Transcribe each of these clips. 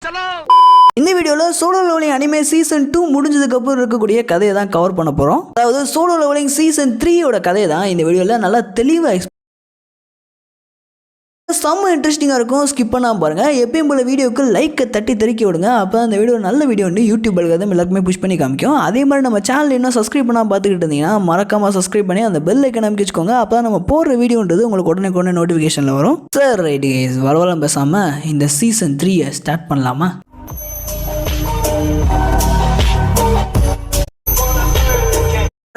இந்த வீடியோவில் solo levelling anime season 2 முடிஞ்சதுக்கப்புறம் இருக்கக்கூடிய கதையை தான் கவர் பண்ண போகிறோம். அதாவது சோலோ லெவலிங் சீசன் 3யோட கதையை தான் இந்த வீடியோவில் நல்லா தெளிவாக செம்ம இன்ட்ரெஸ்டிங்காக இருக்கும். ஸ்கிப் பண்ணாமல் பாருங்கள். எப்பயும் போல வீடியோக்கு லைக்கை தட்டி தெறிக்கி விடுங்க. அப்போ அந்த வீடியோ நல்ல வீடியோ வந்து யூடியூப் அல்காரிதம் எல்லாருக்குமே புஷ் பண்ணி காமிக்கும். அதே மாதிரி நம்ம சேனல் இன்னும் சப்ஸ்கிரைப் பண்ணாமல் பார்த்துக்கிட்டு இருந்தீங்கன்னா மறக்காமல் சப்ஸ்கிரைப் பண்ணி அந்த பெல் ஐக்கனை அமைக்க வச்சுக்கோங்க. அப்போ தான் நம்ம போடுற வீடியோன்றது உங்களுக்கு உடனே நோட்டிஃபிகேஷனில் வரும். சார் ரைட் கைஸ், வரவரம் பேசாமல் இந்த சீசன் 3 ஸ்டார்ட் பண்ணலாமா?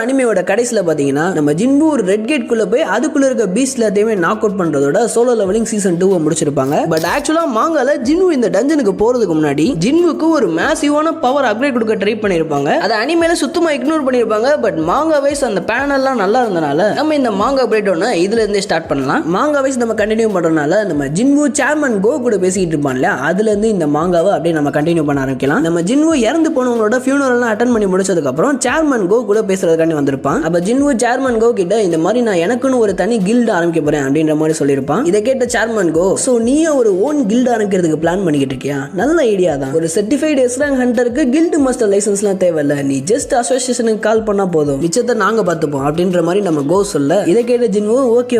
அனிமையோட கடைசியில் பார்த்தீங்கன்னா நம்ம ஜின்பு ஒரு ரெட் கேட்குள்ளே போய் அதுக்குள்ளே இருக்க பீஸ்ட் எல்லாத்தையுமே நாக் அவுட் பண்ணுறதோட சோலோ லெவலிங் சீசன் 2 முடிச்சிருப்பாங்க. பட் ஆக்சுவலாக மாங்கால ஜின்பு இந்த டஞ்சனுக்கு போகிறதுக்கு முன்னாடி ஜின்புக்கு ஒரு மேசிவான பவர் அப்கிரேட் கொடுக்க ட்ரை பண்ணியிருப்பாங்க. அதை அனிமையில சுத்தமாக இக்னோர் பண்ணியிருப்பாங்க. பட் மாங்கா வைஸ் அந்த பேனல்லாம் நல்லா இருந்தனால நம்ம இந்த மாங்கா அப்கிரேட் ஒன்று இதுல இருந்தே ஸ்டார்ட் பண்ணலாம். மாங்கா வைஸ் நம்ம கண்டினியூ பண்ணுறதுனால நம்ம ஜின்பு சேர்மன் கோ கூட பேசிக்கிட்டு இருப்பான் இல்லையா, அதுலேருந்து இந்த மாங்காவை அப்படியே நம்ம கண்டினியூ பண்ண ஆரம்பிக்கலாம். நம்ம ஜின்பு இறந்து போனவங்களோட ஃபியூனரெல்லாம் அட்டன் பண்ணி முடிச்சதுக்கப்புறம் சேர்மன் கோ கூட பேசுறது வந்திருப்பான். அப்ப ஜின்பு சேர்மன் கோ கிட்ட இந்த மாதிரி நான் எனக்குன்னு ஒரு தனி கில்ட் ஆரம்பிக்க போறேன் அப்படின்ற மாதிரி சொல்லியிருப்பான். இதை கேட்ட சேர்மன் கோ, சோ நீயே ஒரு ஓன் கில்ட் ஆரம்பிக்கிறதுக்கு பிளான் பண்ணிக்கிட்டு இருக்கியா? நல்ல ஐடியா தான். ஒரு சர்டிஃபைடு எஸ்ராங் ஹண்டருக்கு கில்ட் மாஸ்டர் லைசன்ஸ்லாம் தேவையில்ல, நீ ஜஸ்ட் அசோசியேஷனுக்கு கால் பண்ணா போதும், மிச்சத்தை நாங்க பார்த்துப்போம் அப்படின்ற மாதிரி நம்ம கோ சொல்ல, இதை கேட்ட ஜின்பு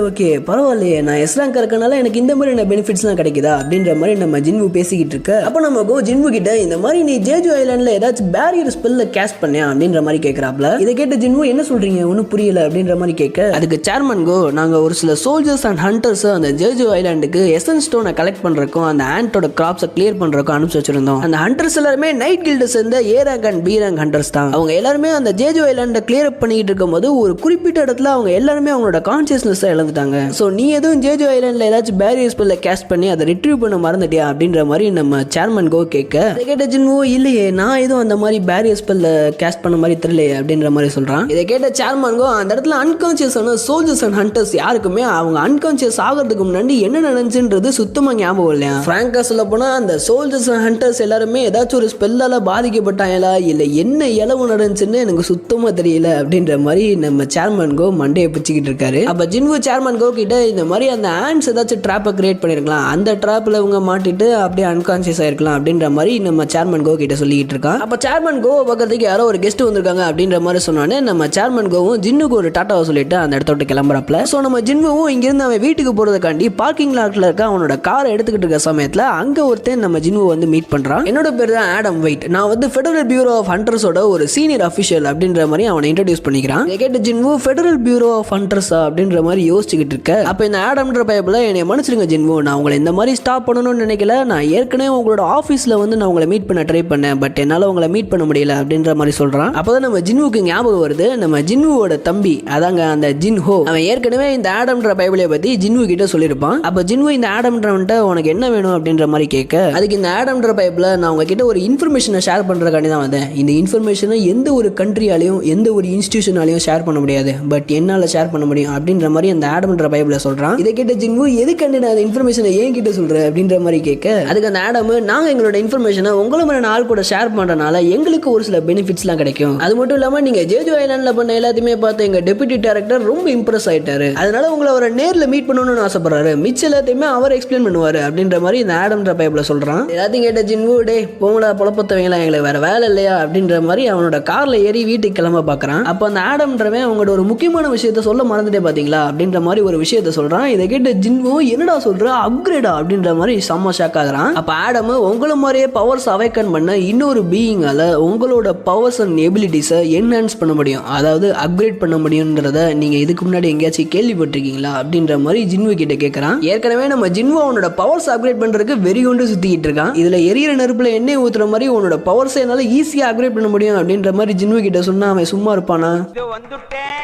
ஓகே பரவாயில்லையே, நான் எஸ்ராங்க் இருக்கனால எனக்கு இந்த மாதிரி பெனிஃபிட்ஸ்லாம் கிடைக்குதா அப்படின்ற மாதிரி நம்ம ஜின்பு பேசிக்கிட்டு இருக்க, அப்ப நம்ம கோ ஜின்பு கிட்ட இந்த மாதிரி நீ ஜேஜு ஐலாண்ட்ல ஏதாச்சும் பேரியர் ஸ்பெல்ல கேஸ்ட் பண்ணியா அப்படின்ற மாதிரி கேட்கறாப்ல. இதை கேட்ட ஜின்பு என்ன சொல்றீங்க ஒன்னும் புரியல அப்படின்ற மாதிரி கேட்க, அதுக்கு சேர்மன் கோ, நாங்க ஒரு சில சோல்ஜர்ஸ் அண்ட் ஹண்டர்ஸ் அந்த ஜேஜு ஐலாண்டுக்கு எசன்ஸ் ஸ்டோனை கலெக்ட் பண்றதுக்கும் அந்த ஆண்டோட கிராப்ஸை கிளியர் பண்றதுக்கும் அனுப்பிச்சு வச்சிருந்தோம். அந்த ஹண்டர்ஸ் எல்லாருமே நைட் கில்டு சேர்ந்த A rank and B rank hunters தான். அவங்க எல்லாருமே அந்த ஜேஜு ஐலாண்டை கிளியர் பண்ணிட்டு இருக்கும்போது ஒரு குறிப்பிட்ட இடத்துல அவங்க எல்லாருமே அவங்களோட கான்சியஸ்னஸ் இழந்துட்டாங்க. சோ நீ எதுவும் ஜேஜு ஐலாண்ட்ல ஏதாச்சும் பேரியர் ஸ்பெல்ல கேஸ்ட் பண்ணி அதை ரிட்ரீவ் பண்ண மறந்துட்டியா அப்படின்ற மாதிரி நம்ம சேர்மன் கோ கேட்க, இதை கேட்ட ஜின்பு இல்லையே, நான் எதுவும் அந்த மாதிரி பேரியர் ஸ்பெல்ல கேஸ்ட் பண்ண மாதிரி தெரியலையே அப்படின்ற மாதிரி சொல்றான். இதை கேட்ட சேர்மன் கோ, அந்த இடத்துல அன்கான்சியஸ் ஆன சோல்ஜர்ஸ் அண்ட் ஹண்டர்ஸ் யாருக்குமே அவங்க அன்கான்சியஸ் ஆகிறதுக்கு முன்னாடி என்ன நடந்துச்சுன்றது சுத்தமா ஞாபகம் இல்லையா. பிராங்கா சொல்ல போனா அந்த சோல்ஜர்ஸ் அண்ட் ஹண்டர்ஸ் எல்லாருமே ஏதாச்சும் ஒரு ஸ்பெல்லால பாதிக்கப்பட்டாங்களா இல்ல என்ன இளவு நடந்துச்சுன்னு எனக்கு சுத்தமா தெரியல அப்படின்ற மாதிரி நம்ம சேர்மன் கோ மண்டையை பிச்சுக்கிட்டு இருக்காரு. அப்ப ஜின்பு சேர்மன் கோ கிட்ட இந்த மாதிரி அந்த ஆண்ட்ஸ் ஏதாச்சும் ட்ராப்பை கிரியேட் பண்ணிருக்கலாம், அந்த ட்ராப்ல இவங்க மாட்டிட்டு அப்படியே அன்கான்சியஸ் ஆயிருக்கலாம் அப்படின்ற மாதிரி நம்ம சேர்மன் கோ கிட்ட சொல்லிக்கிட்டு இருக்கான். அப்ப சேர்மன் கோ பக்கத்துக்கு யாரோ ஒரு கெஸ்ட் வந்திருக்காங்க அப்படின்ற மாதிரி சொன்னானே நம்ம சேர்மன் கோவும் ஜின்னுக்கு ஒரு டாட்டாவை சொல்லிட்டு அந்த இடத்த விட்டு கிளம்புறப்பல, ஸோ நம்ம ஜின்னுவும் இங்கிருந்து அவன் வீட்டுக்கு போறதுக்காண்டி பார்க்கிங் லாட்ல இருக்க அவனோட காரை எடுத்துக்கிட்டு இருக்க சமயத்தில் அங்க ஒருத்தன் நம்ம ஜின்னு வந்து மீட் பண்றான். என்னோட பேர் தான் ஆடம் வெயிட், நான் வந்து ஃபெடரல் பியூரோ ஆஃப் ஹண்டர்ஸோட ஒரு சீனியர் அஃபிஷியல் அப்படின்ற மாதிரி அவனை இன்ட்ரோடியூஸ் பண்ணிக்கிறான். இதை கேட்ட ஜின்னு ஃபெடரல் பியூரோ ஆஃப் ஹண்டர்ஸா அப்படின்ற மாதிரி யோசிச்சுக்கிட்டு இருக்க, அப்ப இந்த ஆடம்ன்ற பைபிள் என்னை மன்னிச்சிருங்க ஜின்னு, நான் உங்களை இந்த மாதிரி ஸ்டாப் பண்ணணும்னு நினைக்கல, நான் ஏற்கனவே உங்களோட ஆஃபீஸ்ல வந்து நான் உங்களை மீட் பண்ண ட்ரை பண்ணேன், பட் என்னால் உங்களை மீட் பண்ண முடியல அப்படின்ற மாதிரி சொல்றான். அப்போதான் நம்ம ஜின்னுக்கு ஞாபகம் வருது, நம்ம ஜின்னுவோட தம்பி அதாங்க அந்த ஜின்ஹோ, அவன் ஏற்கனவே இந்த ஆடம்ன்ற பைபிளை பத்தி ஜின்வு கிட்ட சொல்லியிருப்பான். அப்ப ஜின்வு இந்த ஆடம்ன்றவன்ட்ட உனக்கு என்ன வேணும் அப்படின்ற மாதிரி கேட்க, அதுக்கு இந்த ஆடம்ன்ற பைபிள நான் உங்ககிட்ட ஒரு இன்ஃபர்மேஷனை ஷேர் பண்றதுக்காண்டி தான் வந்தேன், இந்த இன்ஃபர்மேஷனை எந்த ஒரு கண்ட்ரியாலையும் எந்த ஒரு இன்ஸ்டிடியூஷனாலையும் ஷேர் பண்ண முடியாது, பட் என்னால ஷேர் பண்ண முடியும் அப்படின்ற மாதிரி அந்த ஆடம்ன்ற பைபிள சொல்றான். இதை கேட்ட ஜின்வு எதுக்காண்டி நான் அந்த இன்ஃபர்மேஷனை ஏன் கிட்ட சொல்றேன் அப்படின்ற மாதிரி கேட்க, அதுக்கு அந்த ஆடம், நாங்க எங்களோட இன்ஃபர்மேஷனை உங்களை மாதிரி ஆள் கூட ஷேர் பண்றதுனால எங்களுக்கு ஒரு சில பெனிஃபிட்ஸ்லாம் கிடைக்கும், அது மட்டும் இல்லாம நீங்க ஜேஜு ஐலாண்ட்ல பண்ண எல்லாத்தையுமே பார்த்து எங்க டெபுட்டி டைரக்டர் ரொம்ப இம்ப்ரெஸ் ஆயிட்டாரு, அதனால உங்களை அவரை நேர்ல மீட் பண்ணணும்னு ஆசைப்படுறாரு, மிச்ச எல்லாத்தையுமே அவர் எக்ஸ்பிளைன் பண்ணுவாரு அப்படின்ற மாதிரி இந்த ஆடம்ன்ற பைபிள சொல்றான். எல்லாத்தையும் கேட்ட ஜின்வு, டே போங்களா பொழப்பத்தவங்களா, எங்களுக்கு வேற வேலை இல்லையா அப்படின்ற மாதிரி அவனோட கார்ல ஏறி வீட்டுக்கு கிளம்ப பாக்குறான். அப்ப அந்த ஆடம்ன்றவன் அவங்களோட ஒரு முக்கியமான விஷயத்த சொல்ல மறந்துட்டே பாத்தீங்களா அப்படின்ற மாதிரி ஒரு விஷயத்த சொல்றான். இதை கேட்ட ஜின்வு, என்னடா சொல்ற, அப்கிரேடா அப்படின்ற மாதிரி செம்ம ஷாக் ஆகுறான். அப்ப ஆடம், உங்களை மாதிரியே பவர்ஸ் அவைக்கன் பண்ண இன்னொரு பீயிங்கால உங்களோட பவர்ஸ் அண்ட் எபிலிட்டிஸை என்ஹான்ஸ் பண்ண முடியும், அதாவது அப்கிரேட் பண்ண முடியும்ன்றத நீங்க இதுக்கு முன்னாடி எங்கேயாச்சும் கேள்விப்பட்டிருக்கீங்களா அப்படின்ற மாதிரி ஜின்வு கிட்ட கேட்கறான். ஏற்கனவே நம்ம ஜின்வு அவனோட பவர்ஸ் அப்கிரேட் பண்றதுக்கு வெறி கொண்டு சுத்திக்கிட்டு இருக்கான். இதுல எரியற நெருப்புல எண்ணெய் ஊத்துற மாதிரி உன்னோட பவர்ஸை என்னால ஈஸியா அப்கிரேட் பண்ண முடியும் அப்படின்ற மாதிரி ஜின்வு கிட்ட சொன்னா அவன் சும்மா இருப்பானா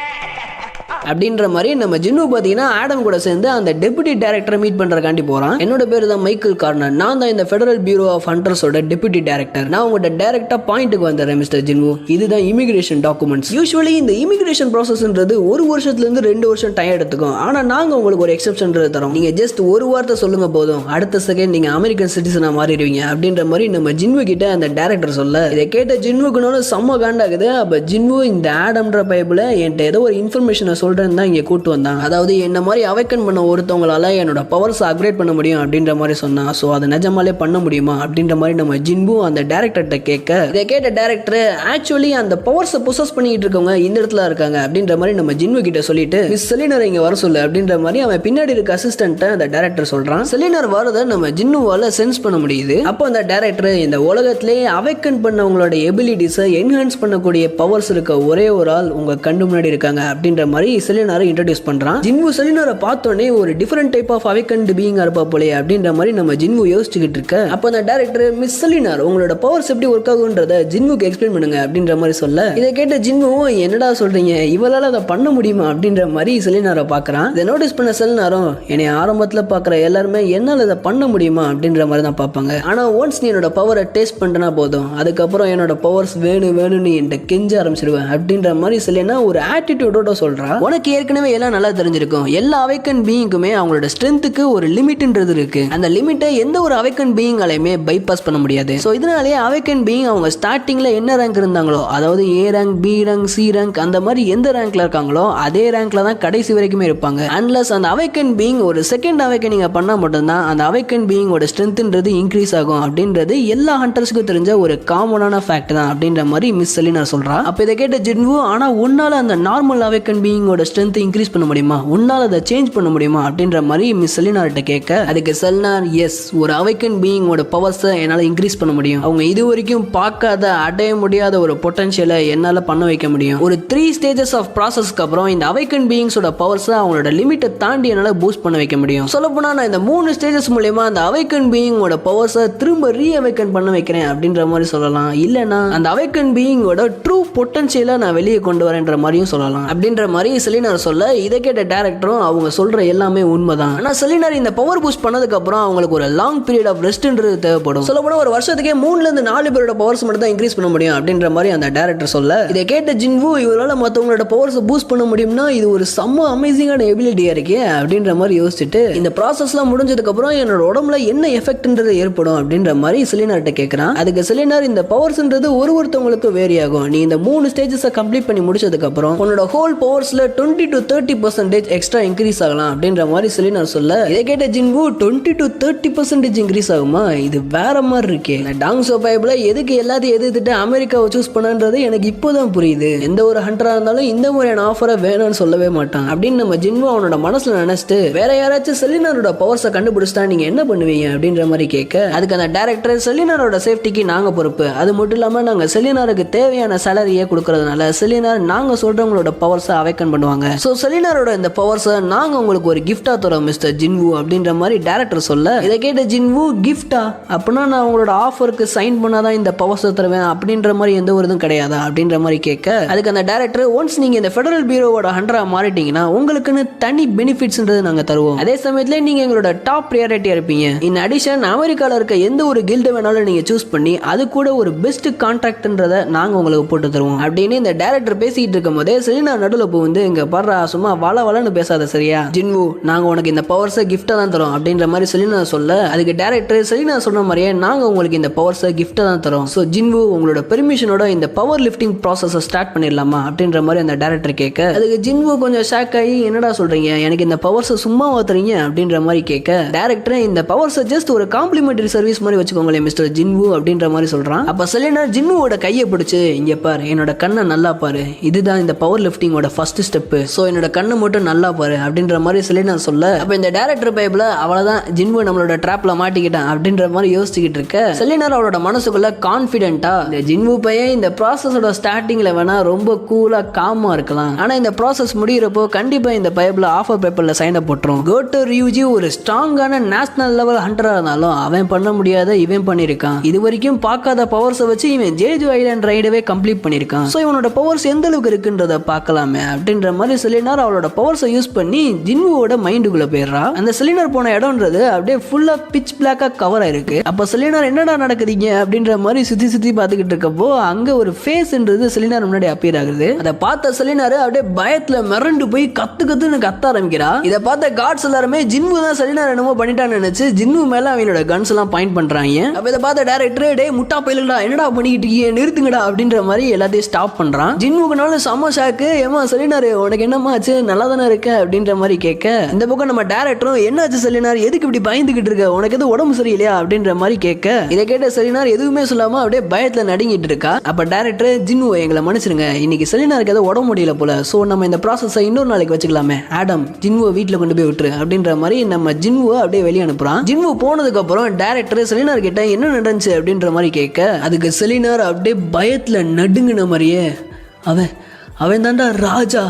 அப்படின்ற மாதிரி நம்ம ஜின்னு பார்த்தீங்கன்னா ஆடம் கூட சேர்ந்து அந்த டெபுட்டி டைரக்டரை மீட் பண்றதுக்காண்டி போறான். என்னோட பேர் தான் மைக்கேல் கார்னர், நான் தான் இந்த ஃபெடரல் பியூரோ ஆஃப் ஹண்டர்ஸோட டெபுட்டி டைரக்டர். நான் உங்கள்கிட்ட டைரக்டா பாயிண்ட்டுக்கு வந்துடுறேன் மிஸ்டர் ஜின்னு, இதுதான் இமிகிரேஷன் டாக்குமெண்ட்ஸ். யூஸ்வலி இந்த இமிகிரேஷன் ப்ராசஸ்ன்றது ஒரு வருஷத்துல இருந்து 2 வருஷம் டைம் எடுத்துக்கும், ஆனா நாங்க உங்களுக்கு ஒரு எக்ஸெப்ஷன் தரோம், நீங்க ஜஸ்ட் ஒரு வார்த்தை சொல்லுங்க போதும், அடுத்த செகண்ட் நீங்க அமெரிக்கன் சிட்டிசனா மாறிடுவீங்க அப்படின்ற மாதிரி நம்ம ஜின்னு கிட்ட அந்த டைரக்டர் சொல்ல, இதை கேட்ட ஜின்னுக்குனால செம்ம காண்டாகுது. அப்ப ஜின்னு இந்த ஆடம்ன்ற பைபிள என்கிட்ட ஏதோ ஒரு இன்ஃபர்மேஷனை சொல்றேன்னு தான் இங்க கூட்டு வந்தான். அதாவது என்ன மாதிரி அவைக்கன் பண்ண ஒருத்தவங்களால என்னோட பவர்ஸ் அப்கிரேட் பண்ண முடியும் அப்படின்ற மாதிரி சொன்னா. சோ அதை நிஜமாலே பண்ண முடியுமா அப்படின்ற மாதிரி நம்ம ஜின்பு அந்த டைரக்டர்கிட்ட கேட்க, இதை கேட்ட டைரக்டர் ஆக்சுவலி அந்த பவர்ஸை பொசஸ் பண்ணிட்டு இருக்கவங்க இந்த இடத்துல இருக்காங்க அப்படின்ற மாதிரி நம்ம ஜின்பு கிட்ட சொல்லிட்டு மிஸ் செலினர் இங்க வர சொல்லு அப்படின்ற மாதிரி அவன் பின்னாடி இருக்க அசிஸ்டன்ட் அந்த டைரக்டர் சொல்றான். செலினர் வரத நம்ம ஜின்னுவால சென்ஸ் பண்ண முடியுது. அப்போ அந்த டைரக்டர் இந்த உலகத்திலே அவைக்கன் பண்ணவங்களோட எபிலிட்டிஸை என்ஹான்ஸ் பண்ணக்கூடிய பவர்ஸ் இருக்க ஒரே ஒரு ஆள் உங்க கண்டு முன்னாடி இருக்காங்க அப்படின்ற மாதிரி செலினரை இன்ட்ரோடியூஸ் பண்றான். ஜின்பு செலினரை பார்த்தோன்னே ஒரு டிஃபரெண்ட் டைப் ஆஃப் அவைக்கன்ட் பீயிங் இருப்பா போலே அப்படின்ற மாதிரி நம்ம ஜின்பு யோசிச்சுக்கிட்டு இருக்க, அப்போ அந்த டைரக்டர் மிஸ் செலினர் உங்களோட பவர்ஸ் எப்படி ஒர்க் ஆகுன்றத ஜின்புக்கு எக்ஸ்பிளைன் பண்ணுங்க அப்படின்ற மாதிரி சொல்ல, இதை கேட்ட ஜின்புவும் என்னடா சொல்றீங்க இவளால அதை பண்ண முடியுமா அப்படின்ற மாதிரி செலினரை பார்க்கறான். இதை நோட்டீஸ் பண்ண செலினரும் என்னை ஆரம்பத்தில் பார்க்குற எல்லாருமே என்னால் இதை பண்ண முடியுமா அப்படின்ற மாதிரி தான் பார்ப்பாங்க. ஆனால் ஒன்ஸ் நீ என்னோட பவரை டேஸ்ட் பண்ணிட்டனா போதும், அதுக்கப்புறம் என்னோட பவர்ஸ் வேணும்னு என்கிட்ட கெஞ்ச ஆரம்பிச்சிடுவேன் அப்படின்ற மாதிரி செலினா ஒரு ஆட்டிடியூடோட சொல்றா. உனக்கு ஏற்கனவே எல்லாம் நல்லா தெரிஞ்சிருக்கும், எல்லா அவைக்கன் பீயிங்குமே அவங்களோட ஸ்ட்ரென்த்துக்கு ஒரு லிமிட்ன்றது இருக்கு. அந்த லிமிட்டை எந்த ஒரு அவைக்கன் பீயிங்காலையுமே பைபாஸ் பண்ண முடியாது. ஸோ இதனாலேயே அவைக்கன் பீயிங் அவங்க ஸ்டார்டிங்ல என்ன ரேங்க் இருந்தாங்களோ, அதாவது A rank, B rank, C rank, அந்த மாதிரி எந்த ரேங்க்ல இருக்காங்களோ அதே ரேங்க்ல தான் கடைசி வரைக்குமே இருப்பாங்க. அன்லஸ் அந்த அவைக்கன் பீயிங் ஒரு செகண்ட் அவைக்கனிங் பண்ணா மட்டும்தான் அந்த அவைக்கன் பீயிங்கோட ஸ்ட்ரென்த்ன்றது இன்க்ரீஸ் ஆகும் அப்படின்றது எல்லா ஹண்டர்ஸ்க்கும் தெரிஞ்ச ஒரு காமனான ஃபேக்ட் தான் அப்படின்ற மாதிரி மிஸ் செலினா சொல்றா. அப்ப இதை கேட்ட ஜின்வு, ஆனா உன்னால அந்த நார்மல் அவைக்கன் பீயிங்கோட ஸ்ட்ரென்த் இன்க்ரீஸ் பண்ண முடியுமா, உன்னால அதை சேஞ்ச் பண்ண முடியுமா அப்படின்ற மாதிரி மிஸ் செலினார்ட்ட கேட்க, அதுக்கு செலினார் எஸ், ஒரு அவைக்கன் பீயிங்கோட பவர்ஸை என்னால் இன்க்ரீஸ் பண்ண முடியும். அவங்க இது வரைக்கும் பார்க்காத அடைய முடியாத ஒரு பொட்டன்ஷியலை என்னால் பண்ண வைக்க முடியும். ஒரு 3 ஸ்டேஜஸ் ஆஃப் ப்ராசஸ்க்கு அப்புறம் இந்த அவைக்கன் பீயிங்ஸோட பவர்ஸை அவங்களோட லிமிட்டை தாண்டி என்னால் பூஸ்ட் பண்ண வைக்க முடியும். சொல்லப்போனா நான் இந்த 3 ஸ்டேஜஸ் மூலமா அந்த அவைக்கன் பீயிங்கோட பவர்ஸை திரும்ப ரீஅவைக்கன் பண்ண வைக்கிறேன் அப்படின்ற மாதிரி சொல்லலாம். இல்லைனா அந்த அவைக்கன் பீயிங்கோட ட்ரூ பொட்டன்ஷியலை நான் வெளியே கொண்டு வரேன்ற மாதிரியும் சொல்லலாம் அப்படின்ற மாதிரி செலினார் சொல்ல, இதை கேட்ட டேரக்டரும் அவங்க சொல்ற எல்லாமே உண்மைதான். ஆனால் செலினார் இந்த பவர் பூஸ்ட் பண்ணதுக்கு அப்புறம் அவங்களுக்கு ஒரு லாங் பீரியட் ஆஃப் ரெஸ்ட்ன்றது தேவைப்படும். சொல்லப்போனா ஒரு வருஷத்துக்கே 3-4 பேரோட பவர்ஸ் மட்டும் தான் இன்க்ரீஸ் பண்ண முடியும் அப்படின்ற மாதிரி அந்த டேரக்டர் சொல்ல, இதை கேட்ட ஜின்வு, இவரால் மற்றவங்களோட பவர்ஸை பூஸ்ட் பண்ண முடியும்னா இது ஒரு செம்ம அமேசிங்கான எபிலிட்டியா இருக்கே அப்படின்ற மாதிரி யோசிச்சுட்டு, இந்த ப்ராசஸ்லாம் முடிஞ்சதுக்கு அப்புறம் என்னோட உடம்புல என்ன எஃபெக்ட்ன்றது ஏற்படும் அப்படின்ற மாதிரி செலினார்ட்ட கேட்கறான். அதுக்கு செலினார், இந்த பவர்ஸ்ன்றது ஒருத்தவங்களுக்கு வேரி ஆகும். நீ இந்த 3 ஸ்டேஜஸை கம்ப்ளீட் பண்ணி முடிச்சதுக்கு அப்புறம் உன்னோட ஹோல் பவர்ஸ்ல 20-30% எக்ஸ்ட்ரா இன்க்ரீஸ் ஆகலாம் அப்படின்ற மாதிரி செலினார் சொல்ல, இதை கேட்ட ஜின்வு 20-30% இன்க்ரீஸ் ஆகுமா, இது வேற மாதிரி இருக்கே. டாங்ஸோ பைபிள் எதுக்கு எல்லாத்தையும் எதிர்த்துட்டு அமெரிக்காவை சூஸ் பண்ணன்றது எனக்கு இப்போதான் புரியுது. எந்த ஒரு ஹண்டரா இருந்தாலும் இந்த மாதிரியான ஆஃபரை வேணும்னு சொல்லவே மாட்டான் அப்படின்னு நம்ம ஜின்வு அவனோட மனசுல நினைச்சிட்டு, வேற யாராச்சும் செலினாரோட பவர்ஸை கண்டுபிடிச்சிட்டா நீங்க என்ன பண்ணுவீங்க அப்படின்ற மாதிரி கேட்க, அதுக்கு அந்த டைரக்டர், செலினாரோட சேஃப்டிக்கு நாங்க பொறுப்பு, அது மட்டும் இல்லாம நாங்க செலினாருக்கு தேவையான சேலரியை கொடுக்கறதுனால செலினார் நாங்க சொல்றவங்களோட பவர்ஸை அவைக்கன் பண்ணுவாங்க. சோ செலினாரோட இந்த பவர்ஸை நாங்க உங்களுக்கு ஒரு கிஃப்டா தரோம் மிஸ்டர் ஜின்வு அப்படின்ற மாதிரி டைரக்டர் சொல்ல, இதை கேட்ட ஜின்வு, கிஃப்டா அப்படின்னா நான் உங்களோட ஆஃபருக்கு சைன் பண்ணாதான் இந்த பவர்ஸை தருவேன் அப்படின்ற மாதிரி எந்த ஒரு இதுவும் கிடையாதா அப்படின்ற மாதிரி கேட்க, அதுக்கு அந்த டைரக்டர், ஒன்ஸ் நீங்க இந்த ஃபெடரல் பியூரோவோட ஹண்டரா மாறிட்டீங்கன்னா உங்களுக்குன்னு தனி பெனிஃபிட்ஸ்ன்றது நாங்க தருவோம். அதே சமயத்துல நீங்க எங்களோட டாப் பிரியாரிட்டியா இருப்பீங்க. இன் அடிஷன் அமெரிக்கால இருக்க எந்த ஒரு கில்டு வேணாலும் நீங்க சூஸ் பண்ணி அது கூட ஒரு பெஸ்ட் கான்ட்ராக்ட்ன்றத நாங்க உங்களுக்கு போட்டு தருவோம் அப்படின்னு இந்த டைரக்டர் பேசிட்டு இருக்கும் போதே செலினா நடுவில் வந்து, இங்க பாடுறா சும்மா வளன்னு பேசாத சரியா ஜின்வு, நாங்க உனக்கு இந்த பவர்ஸை கிஃப்டா தான் தரோம் அப்படின்ற மாதிரி செலினா சொல்ல, அதுக்கு டைரக்டர், செலினா சொன்ன மாதிரியே நாங்க உங்களுக்கு இந்த பவர்ஸை கிஃப்டா தான் தரோம். ஸோ ஜின்வு உங்களோட பெர்மிஷனோட இந்த பவர் லிஃப்டிங் ப்ராசஸை ஸ்டார்ட் பண்ணிடலாமா அப்படின்ற மாதிரி அந்த டைரக்டர் கேட்க, அதுக்கு ஜின்வு கொஞ்சம் ஷாக் ஆகி, என்னடா சொல்றீங்க, எனக்கு இந்த பவர்ஸை சும்மா வாத்துறீங்க அப்படின்ற மாதிரி கேட்க, டைரக்டர், இந்த பவர்ஸை ஜஸ்ட் ஒரு காம்ப்ளிமெண்டரி சர்வீஸ் மாதிரி வச்சுக்கோங்களேன் மிஸ்டர் ஜின்வு அப்படின்ற மாதிரி சொல்றான். அப்ப செலினா ஜின்வுவோட கையை பிடிச்சு, இங்க பாரு, என்னோட கண்ணை நல்லா பாரு, இதுதான் இந்த பவர் லிஃப்டிங்கோட ஃபர்ஸ்ட் ஸ்டெப், ஸோ என்னோட கண்ணை மட்டும் நல்லா பாரு அப்படின்ற மாதிரி செலினா சொல்ல, அப்ப இந்த டைரக்டர் பைப்ல அவ்வளவுதான், ஜின்வு நம்மளோட ட்ராப்ல மாட்டிக்கிட்டான் அப்படின்ற மாதிரி யோசிச்சுக்கிட்டு இருக்க, செலினார் அவளோட மனசுக்குள்ள கான்ஃபிடென்ட்டா, இந்த ஜின்வு பையன் இந்த ப்ராசஸோட ஸ்டார்டிங்ல வேணா ரொம்ப கூலா காமா இருக்கலாம், ஆனா இந்த ப்ராசஸ் முடிகிறப்போ கண்டிப்பா இந்த பைப்ல ஆஃபர் பேப்பர்ல சைன் அப் போட்டுரும். கோட்டோ ரியூஜி ஒரு ஸ்ட்ராங்கான நேஷனல் லெவல் ஹண்டரா இருந்தாலும் அவன் பண்ண முடியாத இவன் பண்ணிருக்கான். இது வரைக்கும் பார்க்காத பவர்ஸை வச்சு இவன் ஜேஜு ஐலாண்ட் ரைடவே கம்ப்ளீட் பண்ணிருக்கான். ஸோ இவனோட பவர்ஸ் எந்த அளவுக்கு இருக்குன்றத பார்க்கலாமே அப்படின்ற மாதிரி செலினார் அவளோட பவர்ஸை யூஸ் பண்ணி ஜின்வுவோட மைண்டுக்குள்ள போயிடுறா. அந்த செலினார் போன இடம்ன்றது அப்படியே ஃபுல்லா பிச் பிளாக்கா கவர் ஆயிருக்கு. அப்ப செலினார் என்னடா நடக்குதுங்க அப்படின்ற மாதிரி சுத்தி பார்த்துக்கிட்டு இருக்கப்போ அங்க ஒரு ஃபேஸ்ன்றது செலினார் முன்னாடி அப்பியர் ஆகுது. அதை பார்த்த செலினார் அப்படியே பயத்துல மிரண்டு போய் கத்துன்னு கத்த ஆரம்பிக்கிறா. இதை பார்த்த காட்ஸ் எல்லாருமே ஜின்வு தான் செலினார் என்னமோ பண்ணிட்டான்னு நினைச்சு ஜின்வு மேல அவனோட கன்ஸ் எல்லாம் பாயிண்ட் பண்றாங்க. அப்ப இதை பார்த்த டைரக்டர், டே முட்டா பயிலுடா, என்னடா பண்ணிக்கிட்டு இருக்கீங்க, நிறுத்துங்கடா அப்படின்ற மாதிரி எல்லாத்தையும் ஸ்டாப் பண்றான். ஜின்வுக்குனால செம்ம ஷாக்கு, ஏமா செலினார் உனக்கு என்னம்மா ஆச்சு, நல்லா தானே இருக்க அப்படின்ற மாதிரி கேட்க, இந்த பக்கம் நம்ம டேரக்டரும் என்னாச்சு செலினார், எதுக்கு இப்படி பயந்துகிட்டு இருக்க, உனக்கு எதுவும் உடம்பு சரியில்லையா அப்படின்ற மாதிரி கேட்க, இதை கேட்ட செலினார் எதுவுமே சொல்லாம அப்படியே பயத்துல நடுங்கிட்டு இருக்கா. அப்ப டேரக்டர், ஜின்வோ எங்களை மன்னிச்சிருங்க, இன்னைக்கு செலினாருக்கு ஏதோ உடம்பு முடியல போல, சோ நம்ம இந்த ப்ராசஸை இன்னொரு நாளைக்கு வச்சுக்கலாமே, ஆடம் ஜின்வோ வீட்டுல கொண்டு போய் விட்டுரு அப்படின்ற மாதிரி நம்ம ஜின்வோ அப்படியே வெளியே அனுப்புறான். ஜின்வோ போனதுக்கு அப்புறம் டேரக்டர் செலினார் கிட்ட என்ன நடந்துச்சு அப்படின்ற மாதிரி கேட்க, அதுக்கு செலினார் அப்படியே பயத்துல நடுங்கின மாதிரியே, அவன் தாண்டா ராஜா,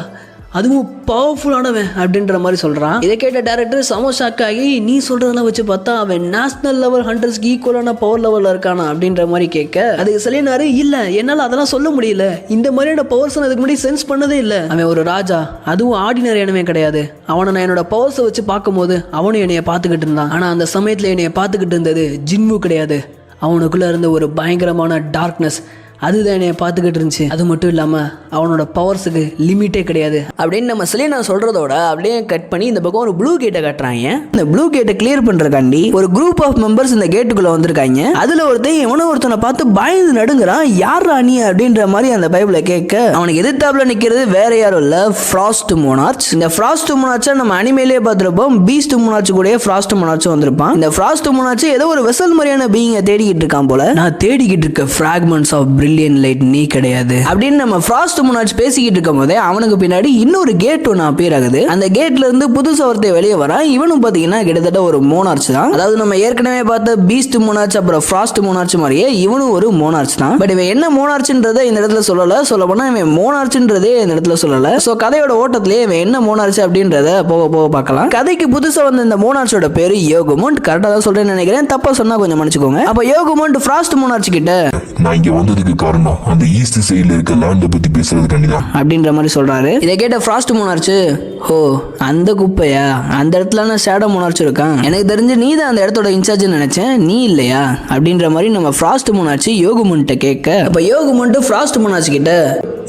அதுவும் பவர்ஃபுல்லானவன் அப்படின்ற மாதிரி சொல்றான். இதை கேட்ட டேரக்டர் செம ஷாக் ஆகி, நீ சொல்றதெல்லாம் வச்சு பார்த்தா அவன் நேஷனல் லெவல் ஹண்டர்ஸ்க்கு ஈக்குவலான பவர் லெவல்ல இருக்கானா அப்படின்ற மாதிரி கேட்க, அதுக்கு செலினாரு, இல்ல என்னால அதெல்லாம் சொல்ல முடியல, இந்த மாதிரியான பவர்ஸ் அதுக்கு முன்னாடி சென்ஸ் பண்ணதே இல்லை, அவன் ஒரு ராஜா, அதுவும் ஆர்டினரியானவே கிடையாது, அவனை நான் என்னோட பவர்ஸை வச்சு பார்க்கும்போது அவனும் என்னைய பார்த்துக்கிட்டு இருந்தான், ஆனா அந்த சமயத்துல என்னைய பார்த்துக்கிட்டு இருந்தது ஜின்வு கிடையாது, அவனுக்குள்ள இருந்த ஒரு பயங்கரமான டார்க்னஸ், அதுதான் என்னைய பார்த்துக்கிட்டு இருந்துச்சு. அது மட்டும் இல்லாமல் அவனோட பவர்ஸுக்கு லிமிட்டே கிடையாது அப்படின்னு நம்ம செலினா சொல்கிறதோட அப்படியே கட் பண்ணி இந்த பக்கம் ஒரு ப்ளூ கேட்டை கட்டுறாங்க. இந்த ப்ளூ கேட்டை கிளியர் பண்ணுறக்காண்டி ஒரு குரூப் ஆஃப் மெம்பர்ஸ் இந்த கேட்டுக்குள்ளே வந்திருக்காங்க. அதில் ஒருத்தனை பார்த்து பயந்து நடுங்குறான், யார் ராணி அப்படின்ற மாதிரி அந்த பைபிளை கேட்க, அவனுக்கு எதிர்த்தாப்புல நிற்கிறது வேற யாரும் இல்லை, ஃப்ராஸ்ட் மோனார்ச். இந்த ஃப்ராஸ்ட் மோனார்ச்சை நம்ம அனிமேலேயே பார்த்துருப்போம், பீஸ்ட் மோனார்ச் கூட ஃப்ராஸ்ட் மோனார்ச்சும் வந்திருப்பான். இந்த ஃப்ராஸ்ட் மோனார்ச் ஏதோ ஒரு வெசல் மாதிரியான பீயிங்கை தேடிக்கிட்டு இருக்கான் போல. நான் தேடிக்கிட்டு இருக்க ஃப்ராக்மெண்ட்ஸ் ஆஃப் பிரில்லியன்ட் லைட் நீ கிடையாது அப்படின்னு நம்ம ஃப்ராஸ்ட் முன்னாடி பேசிக்கிட்டு இருக்கும் போதே அவனுக்கு பின்னாடி இன்னொரு கேட் ஒன்று அப்பியர் ஆகுது. அந்த கேட்ல இருந்து புதுசா ஒருத்தர் வெளியே வரான். இவனும் பாத்தீங்கன்னா கிட்டத்தட்ட ஒரு மோனார்ச் தான். அதாவது நம்ம ஏற்கனவே பார்த்த பீஸ்ட் மோனார்ச் அப்புறம் ஃப்ராஸ்ட் மோனார்ச் மாதிரியே இவனும் ஒரு மோனார்ச் தான். பட் இவன் என்ன மோனார்ச்ன்றதை இந்த இடத்துல சொல்லல, சொல்ல போனா இவன் மோனார்ச்ன்றதே இந்த இடத்துல சொல்லல. சோ கதையோட ஓட்டத்திலேயே இவன் என்ன மோனார்ச் அப்படின்றத போக போக பார்க்கலாம். கதைக்கு புதுசா வந்த இந்த மோனார்ச்சோட பேரு யோகுமோண்ட். கரெக்டா தான் சொல்றேன்னு நினைக்கிறேன், தப்பா சொன்னா கொஞ்சம் மன்னிச்சுக்கோங்க. அப்ப யோகுமோண்ட் ஃப்ராஸ்ட் மோனார்ச் கிட்ட, நான் இங்க வந்ததுக்கு காரணம் அந்த ஈஸ்ட் சைடுல இருக்க லேண்ட பத்தி பேசுறதுக்காண்டி தான் அப்படின்ற மாதிரி சொல்றாரு. இதை கேட்ட ஃப்ராஸ்ட் மோனார்ச், ஓ அந்த குப்பையா, அந்த இடத்துல ஷேடோ மோனார்ச் இருக்கான், எனக்கு தெரிஞ்சு நீ தான் அந்த இடத்தோட இன்சார்ஜ் நினைச்சேன், நீ இல்லையா அப்படின்ற மாதிரி நம்ம ஃப்ராஸ்ட் மோனார்ச் யோகுமோண்ட்ட கேட்க, அப்ப யோகுமோண்ட் ஃப்ராஸ்ட் மோனார்ச் கிட்ட,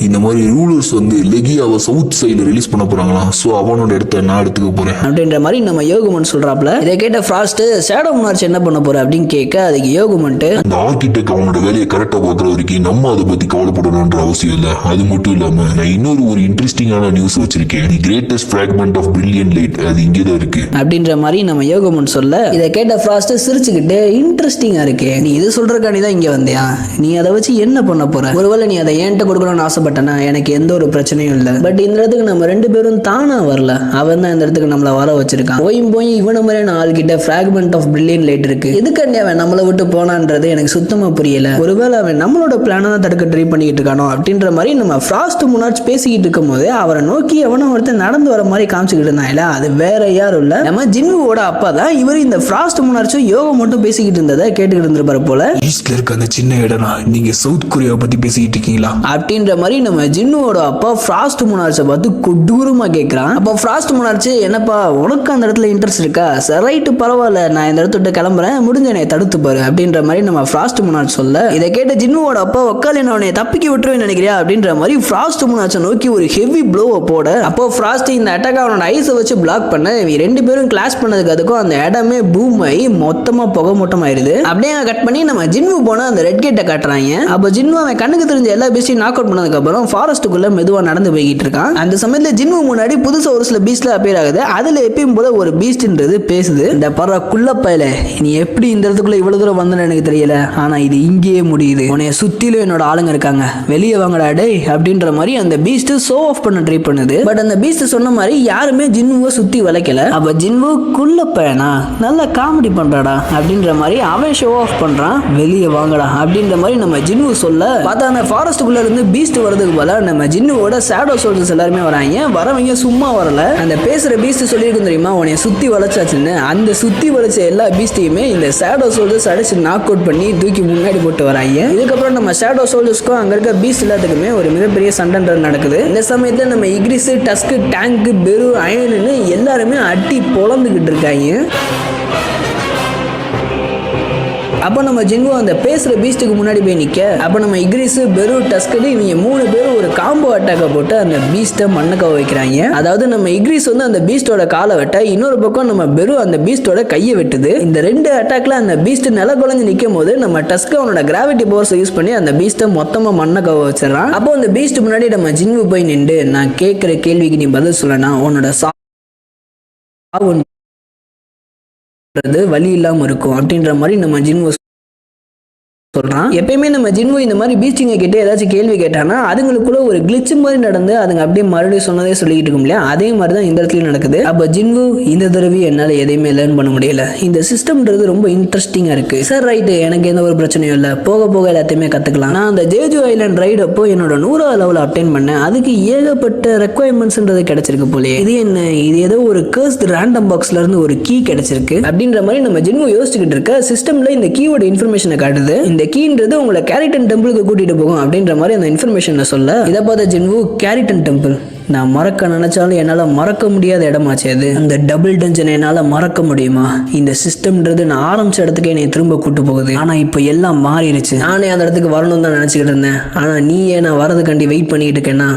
இந்த மாதிரி ரூலர்ஸ் வந்து லெகியாவை சவுத் சைடுல ரிலீஸ் பண்ண போறாங்களா, சோ அவனோட இடத்த நான் எடுத்துக்க போறேன் அப்படின்ற மாதிரி நம்ம யோகுமோண்ட் சொல்றாப்ல. இதை கேட்ட ஃப்ராஸ்ட், ஷேடோ மோனார்ச் என்ன பண்ண போற அப்படின்னு கேட்க, அதுக்கு யோகுமோண்ட், இந்த ஆர்கிடெக்ட் அவனோட வேலையை கரெக்டா பார்க்குற வரைக்கும் நம்ம அதை பத்தி கவலைப்படணும்ன்ற அவசியம் இல்லை. அது மட்டும் இல்லாம நான் இன்னொரு ஒரு இன்ட்ரெஸ்டிங்கான நியூஸ் வச்சிருக்கேன், the greatest fragment of brilliant light அது இங்கே தான் இருக்கு அப்படின்ற மாதிரி நம்ம யோகுமோண்ட் சொல்ல, இதை கேட்ட ஃப்ராஸ்ட் சிரிச்சுக்கிட்டு, இன்ட்ரெஸ்டிங்கா இருக்கே, நீ இது சொல்றக்காண்டி தான் இங்க வந்தியா, நீ அதை வச்சு என்ன பண்ண போற, ஒருவேளை நீ அதை என்கிட்ட கொடுக்கணும்னு ஆசைப்பட்டனா எனக்கு எந்த ஒரு பிரச்சனையும் இல்லை, பட் இந்த இடத்துக்கு நம்ம ரெண்டு பேரும் தானா வரல, அவன் தான் இந்த இடத்துக்கு நம்மளை வர வச்சிருக்கான், போய் இவன மாதிரியான ஆள்கிட்ட ஃபிராக்மெண்ட் ஆஃப் பிரில்லியன்ட் லைட் இருக்கு, எதுக்காண்டி அவன் நம்மளை விட்டு போனான்றது எனக்கு சுத்தமா புரியல, ஒருவேளை அவன் நம்மளோட பிளானை தான் தடுக்க ட்ரை பண்ணிக்கிட்டு இருக்கானோ அப்படின்ற மாதிரி நம்ம ஃப்ராஸ்ட் முன்னாடி பேசிக்கிட்டு இருக்கும் போது அவரை நோக்கி எவனோ ஒருத்தர் நடந்து வர மாதிரி காமிச்சுக்கிட்டு இருந்தாங்க. அது வேற யாரும் இல்ல, நம்ம ஜின்வுவோட அப்பா தான். இவர் இந்த ஃப்ராஸ்ட் முன்னாச்சும் யோகா மட்டும் பேசிக்கிட்டு இருந்ததை கேட்டுக்கிட்டு இருந்திருப்பாரு போல. ஈஸ்ட்ல இருக்க அந்த சின்ன இடம், நீங்க சவுத் கொரியாவை பத்தி பேசிக்கிட்டு இருக்கீங்களா அப்படின்ற மாதிரி நம்ம ஜின்னுவோட அப்பா ஃப்ராஸ்ட் முனார்ச்சை பார்த்து கொடூரமா கேட்கிறான். அப்போ ஃப்ராஸ்ட் முனார்ச், என்னப்பா உனக்கு அந்த இடத்துல இன்ட்ரெஸ்ட் இருக்கா, ரைட்டு பரவாயில்ல, நான் இந்த இடத்த விட்டு கிளம்புறேன், முடிஞ்ச என்னை தடுத்து பாரு அப்படின்ற மாதிரி நம்ம ஃப்ராஸ்ட் முனார்ச் சொல்ல, இதை கேட்ட ஜின்னுவோட அப்பா, உக்கால் என்ன அவனை தப்பிக்க விட்டுருவேன் நினைக்கிறியா அப்படின்ற மாதிரி ஃப்ராஸ்ட் முனார்ச்சை நோக்கி ஒரு ஹெவி ப்ளோவை போட, அப்போ ஃப்ராஸ்ட் இந்த அட்டாக் அவனோட ஐஸை வச்சு பிளாக் பண்ண, இவங்க ரெண்டு பேரும் கிளாஸ் பண்ணதுக்கு அதுக்கும் அந்த இடமே பூம் ஆகி மொத்தமா புகை மூட்டம் ஆயிருது. அப்படியே கட் பண்ணி நம்ம ஜின்வு போன அந்த ரெட் கேட்டை காட்டுறாங்க. அப்போ ஜின்வு அவன் கண்ணுக்கு தெரிஞ்ச எல்லா பீஸ்டையும் நாக் அவுட் பண்ணதுக்கு அப்புறம் ஃபாரஸ்ட்டுக்குள்ள மெதுவா நடந்து போய்கிட்டு இருக்கான். அந்த சமயத்துல ஜின்வு முன்னாடி புதுசா ஒரு சில பீஸ்ட்ல அப்பியர் ஆகுது. அதுல எப்பயும் போல ஒரு பீஸ்ட்ன்றது பேசுது, இந்த பற குள்ளப்பையில நீ எப்படி இந்த இடத்துக்குள்ள இவ்வளவு தூரம் வந்தன்னு எனக்கு தெரியல, ஆனா இது இங்கேயே முடியுது, உன்னைய சுத்திலும் என்னோட ஆளுங்க இருக்காங்க, வெளியே வாங்கடா டேய் அப்படின்ற மாதிரி அந்த பீஸ்ட் ஷோ ஆஃப் பண்ண ட்ரை பண்ணுது. பட் அந்த பீஸ்ட் சொன்ன மாதிரி யாருமே ஜின்வுவை சுத்தி வளைக்கல. அப்ப ஜின்வு குள்ளப்பையனா நல்லா காமெடி பண்றாடா அப்படின்ற மாதிரி அவன் ஷோ ஆஃப் பண்றான், வெளியே வாங்கடா அப்படின்ற மாதிரி நம்ம ஜின்வு சொல்ல, பார்த்தா அந்த ஃபாரஸ்ட்டுக்குள்ள இருந்து பீஸ்ட் வரதுக்கு போல நம்ம ஜின்னுவோட ஷேடோ சோல்ஜர்ஸ் எல்லாருமே வராங்க. வரவங்க சும்மா வரல, அந்த பேசுற பீஸ்ட் சொல்லியிருக்கும் தெரியுமா உன்னை சுத்தி வளைச்சாச்சுன்னு, அந்த சுத்தி வளைச்ச எல்லா பீஸ்டையுமே இந்த ஷேடோ சோல்ஜர்ஸ் அடிச்சு நாக் அவுட் பண்ணி தூக்கி முன்னாடி போட்டு வராங்க. இதுக்கப்புறம் நம்ம ஷேடோ சோல்ஜர்ஸ்க்கும் அங்க இருக்க பீஸ்ட் எல்லாத்துக்குமே ஒரு மிகப்பெரிய சண்டை நடக்குது. இந்த சமயத்துல நம்ம இக்ரிஸ், டஸ்க், டேங்க், பெரு, அயன்னு எல்லாருமே அட்டி பொழந்துகிட்டு இருக்காங்க. அப்ப நம்ம ஜின்வோ அந்த பேசுற பீஸ்டுக்கு முன்னாடி போய் நிக்க, அப்ப நம்ம இக்ரிஸ், பெரு, டஸ்கடி இவங்க 3 பேரும் ஒரு காம்போ அட்டாக்க போட்டு அந்த பீஸ்ட மண்ணக்க வைக்கிறாங்க. அதாவது நம்ம இக்ரிஸ் வந்து அந்த பீஸ்டோட காலை வெட்ட, இன்னொரு பக்கம் நம்ம பெரு அந்த பீஸ்டோட கையை வெட்டுது. இந்த 2 அட்டாக்ல அந்த பீஸ்ட் நில குழஞ்சு நிக்கும் போது நம்ம டஸ்க் அவனோட கிராவிட்டி பவர்ஸ் யூஸ் பண்ணி அந்த பீஸ்ட மொத்தமா மண்ணக்க வச்சிடறான். அப்போ அந்த பீஸ்ட் முன்னாடி நம்ம ஜின்வோ போய் நின்று, நான் கேட்கிற கேள்விக்கு நீ பதில் சொல்லனா உன்னோட வழி இல்லாம இருக்கும் அப்படின்ற மாதிரி நம்ம ஜின்வோ சொல்றான். எப்பயுமே நம்ம ஜின்வோ இந்த மாதிரி பீஸ்டிங்க கிட்ட ஏதாச்சும் கேள்வி கேட்டானா அதுங்களுக்குள்ள ஒரு கிளிச் மாதிரி நடந்து அதுங்க அப்படியே மறுபடியும் சொன்னதே சொல்லிக்கிட்டு இருக்கும் இல்லையா, அதே மாதிரி தான் இந்த இடத்துல நடக்குது. அப்ப ஜின்வோ, இந்த தடவை என்னால எதையுமே லேர்ன் பண்ண முடியல, இந்த சிஸ்டம்ன்றது ரொம்ப இன்ட்ரெஸ்டிங்கா இருக்கு சார். ரைட்டு, எனக்கு எந்த ஒரு பிரச்சனையும் இல்லை, போக போக எல்லாத்தையுமே கத்துக்கலாம். நான் அந்த ஜேஜு ஐலாண்ட் ரைடு அப்போ என்னோட 100வது லெவல் அப்டெயின் பண்ணேன். அதுக்கு ஏகப்பட்ட ரெக்வயர்மெண்ட்ஸ்ன்றது கிடைச்சிருக்கு போலே. இது என்ன, இது ஏதோ ஒரு கர்ஸ்ட் ரேண்டம் பாக்ஸ்ல இருந்து ஒரு கீ கிடைச்சிருக்கு அப்படின்ற மாதிரி நம்ம ஜின்வோ யோசிச்சுக்கிட்டு இருக்க, சிஸ்டம்ல இந்த கீயோட இன்ஃபர்மேஷனை காட்டுது. இந்த கீன்றது உங்களை கேரிட்டன் டெம்பிளுக்கு கூட்டிட்டு போகும் அப்படின்ற மாதிரி அந்த இன்ஃபர்மேஷனை சொல்ல, இதை பார்த்த ஜின்வோ, கேரிட்டன் டெம்பிள் நான் மறக்க நினைச்சாலும் என்னால மறக்க முடியாத இடமாச்சு அது. அந்த டபுள் டஞ்சனை என்னால மறக்க முடியுமா? இந்த சிஸ்டம்ன்றது நான் ஆரம்பிச்ச இடத்துக்கு என்னை திரும்ப கூட்டு போகுது. ஆனா இப்ப எல்லாம் மாறிடுச்சு. நானே அந்த இடத்துக்கு வரணும்னு தான் நினைச்சுக்கிட்டு இருந்தேன். ஆனா நீ ஏன் நான் வரதுக்காண்டி வெயிட் பண்ணிட்டு இருக்கேன்னா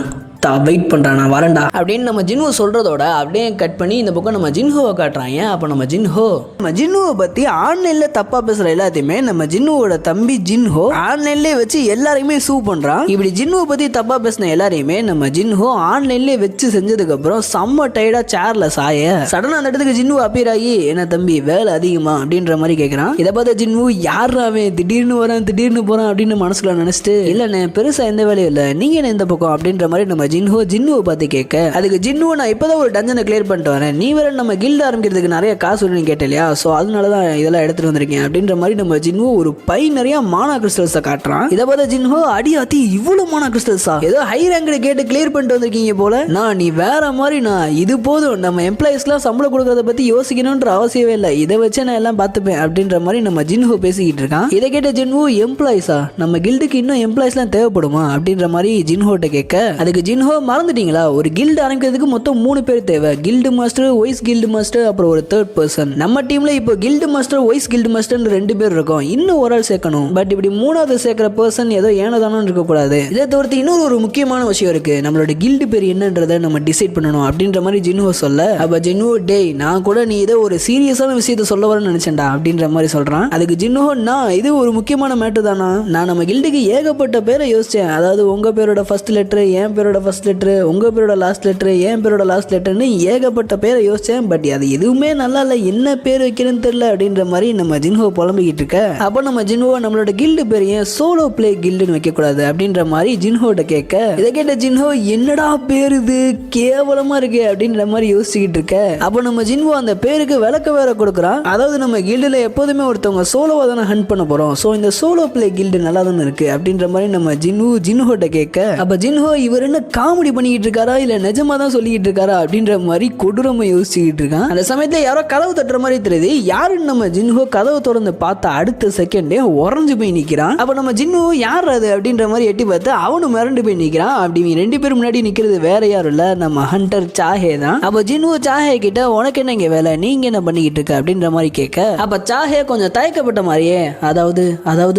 வெயிட் பண்றான், நான் வரண்டா அப்படின்னு நம்ம ஜின்ஹோ சொல்றதோட அப்படியே கட் பண்ணி இந்த பக்கம் நம்ம ஜின்ஹோவை காட்டுறாங்க. அப்ப நம்ம ஜின்ஹோவை பத்தி ஆன்லைன்ல தப்பா பேசுற எல்லாத்தையுமே நம்ம ஜின்ஹோவோட தம்பி ஜின்ஹோ ஆன்லைன்லயே வச்சு எல்லாரையுமே சூ பண்றான். இப்படி ஜின்ஹோவை பத்தி தப்பா பேசின எல்லாரையுமே நம்ம ஜின்ஹோ ஆன்லைன்லயே வச்சு செஞ்சதுக்கு அப்புறம் செம்ம டயர்டா சேர்ல சாய சடனா அந்த இடத்துக்கு ஜின்ஹோ அப்பீர் ஆகி, என்ன தம்பி வேலை அதிகமா அப்படின்ற மாதிரி கேட்கறான். இதை பார்த்த ஜின்ஹோ, யாராவே திடீர்னு வரான் திடீர்னு போறான் அப்படின்னு மனசுல நினைச்சிட்டு, இல்லண்ணே பெருசா எந்த வேலையும் இல்லை, நீங்க என்ன இந்த பக்கம் அப்படின்ற மாதிரி நம்ம ஜின்ஹோவை பார்த்து கேட்க, அதுக்கு ஜின்ஹோ, நான் இப்பதான் ஒரு டஞ்சனை கிளியர் பண்ணிட்டு வரேன், நீ வேற நம்ம கில்ட் ஆரம்பிக்கிறதுக்கு நிறைய காசு வரும்னு கேட்டலையா, சோ அதனாலதான் இதெல்லாம் எடுத்துட்டு வந்திருக்கேன் அப்படின்ற மாதிரி நம்ம ஜின்ஹோ ஒரு பை நிறைய மானா கிறிஸ்டல்ஸை காட்டுறான். இதை பார்த்த ஜின்ஹோ, அடியாத்தி இவ்வளவு மானா கிறிஸ்டல்ஸா, ஏதோ ஹை ரேங்க்ல கேட்டு கிளியர் பண்ணிட்டு வந்திருக்கீங்க போல, நான் நீ வேற மாதிரி, நான் இது போதும், நம்ம எம்ப்ளாயிஸ்லாம் சம்பளம் கொடுக்கறத பத்தி யோசிக்கணும்ன்ற அவசியமே இல்லை, இதை வச்சு நான் எல்லாம் பார்த்துப்பேன் அப்படின்ற மாதிரி நம்ம ஜின்ஹோ பேசிக்கிட்டு இருக்கான். இதை கேட்ட ஜின்ஹோ, எம்ப்ளாயிஸா, நம்ம கில்டுக்கு இன்னும் எம்ப்ளாயிஸ்லாம் தேவைப்படுமா அப்படின்ற மாதிரி ஜின்ஹோட்ட கேட்க, அதுக்கு ஜின்ஹோ, மறந்துட்டீங்களா, ஒரு கில்டு ஆரம்பிக்கிறதுக்கு மொத்தம் 3 பேர் தேவை, guild master, vice guild master, அப்புறம் ஒரு தேர்ட் பர்சன். நம்ம டீம்ல இப்போ guild master, vice guild master 2 பேர் இருக்கோம், இன்னும் ஒரு ஆள் சேர்க்கணும். பட் இப்படி 3வது சேர்க்கிற பர்சன் ஏதோ ஏனதானு இருக்க கூடாது. இதை தவிர்த்து இன்னொரு முக்கியமான விஷயம் இருக்கு, நம்மளோட கில்டு பேர் என்னன்றதை நம்ம டிசைட் பண்ணணும் அப்படின்ற மாதிரி ஜின்ஹோ சொல்ல, அப்ப ஜின்ஹோ, டேய் நான் கூட நீ ஏதோ ஒரு சீரியஸான விஷயத்த சொல்ல வரேன்னு நினைச்சேன்டா அப்படின்ற மாதிரி சொல்றான். அதுக்கு ஜின்ஹோ, நான் இது ஒரு முக்கியமான மேட்டர் தானா, நான் நம்ம கில்டுக்கு ஏகப்பட்ட பேரை யோசிச்சேன், அதாவது உங்க பேரோட ஃபர்ஸ்ட் லெட்டர், என் பேரோட ஃபர்ஸ்ட் லெட்டர், உங்க பேரோட லாஸ்ட் லெட்டர், என் பேரோட லாஸ்ட் லெட்டர்னு ஏகப்பட்ட பேரை யோசிச்சேன். பட் அது எதுவுமே நல்லா இல்ல, என்ன பேர் வைக்கிறேன்னு தெரியல அப்படின்ற மாதிரி நம்ம ஜின்ஹோ புலம்பிக்கிட்டு இருக்க, அப்ப நம்ம ஜின்ஹோ, நம்மளோட கில்டு பேர் ஏன் சோலோ பிளே கில்டுன்னு வைக்க கூடாது அப்படின்ற மாதிரி ஜின்ஹோட்ட கேட்க, இதை கேட்ட ஜின்ஹோ, என்னடா பேர் இது, கேவலமா இருக்கு அப்படின்ற மாதிரி யோசிச்சுக்கிட்டு இருக்க, அப்ப நம்ம ஜின்ஹோ அந்த பேருக்கு விளக்க வேற கொடுக்குறான். அதாவது நம்ம கில்டுல எப்போதுமே ஒருத்தவங்க சோலோவா தானே ஹண்ட் பண்ண போறோம், சோ இந்த சோலோ பிளே கில்டு நல்லா தானே இருக்கு அப்படின்ற மாதிரி நம்ம ஜின்ஹோட்ட கேட்க, அப்ப ஜின்ஹோ, இவர் என்ன காமெடி பண்ணிக்கிட்டு இருக்காரா இல்ல நிஜமா தான் சொல்லிக்கிட்டு இருக்காரா அப்படின்ற மாதிரி கொடூரமா யோசிச்சுக்கிட்டு இருக்கான். அந்த சமயத்துல யாரோ கதவு தட்டுற மாதிரி தெரியுது. யாருன்னு நம்ம ஜின்ஹோ கதவு திறந்து பார்த்தா அடுத்த செகண்டே உறைஞ்சு போய் நிக்கிறான். அப்ப நம்ம ஜின்ஹோ, யார் அது அப்படின்ற மாதிரி எட்டி பார்த்து அவனு மிரண்டு போய் நிக்கிறான். அப்படி 2 பேரும் முன்னாடி நிக்கிறது வேற யாரும் இல்ல, நம்ம ஹண்டர் சாஹே தான். அப்ப ஜின்ஹோ சாஹே கிட்ட, உனக்கு என்ன இங்க வேலை, நீங்க என்ன பண்ணிக்கிட்டு இருக்க அப்படின்ற மாதிரி கேட்க, அப்ப சாஹே கொஞ்சம் தயக்கப்பட்ட மாதிரியே, அதாவது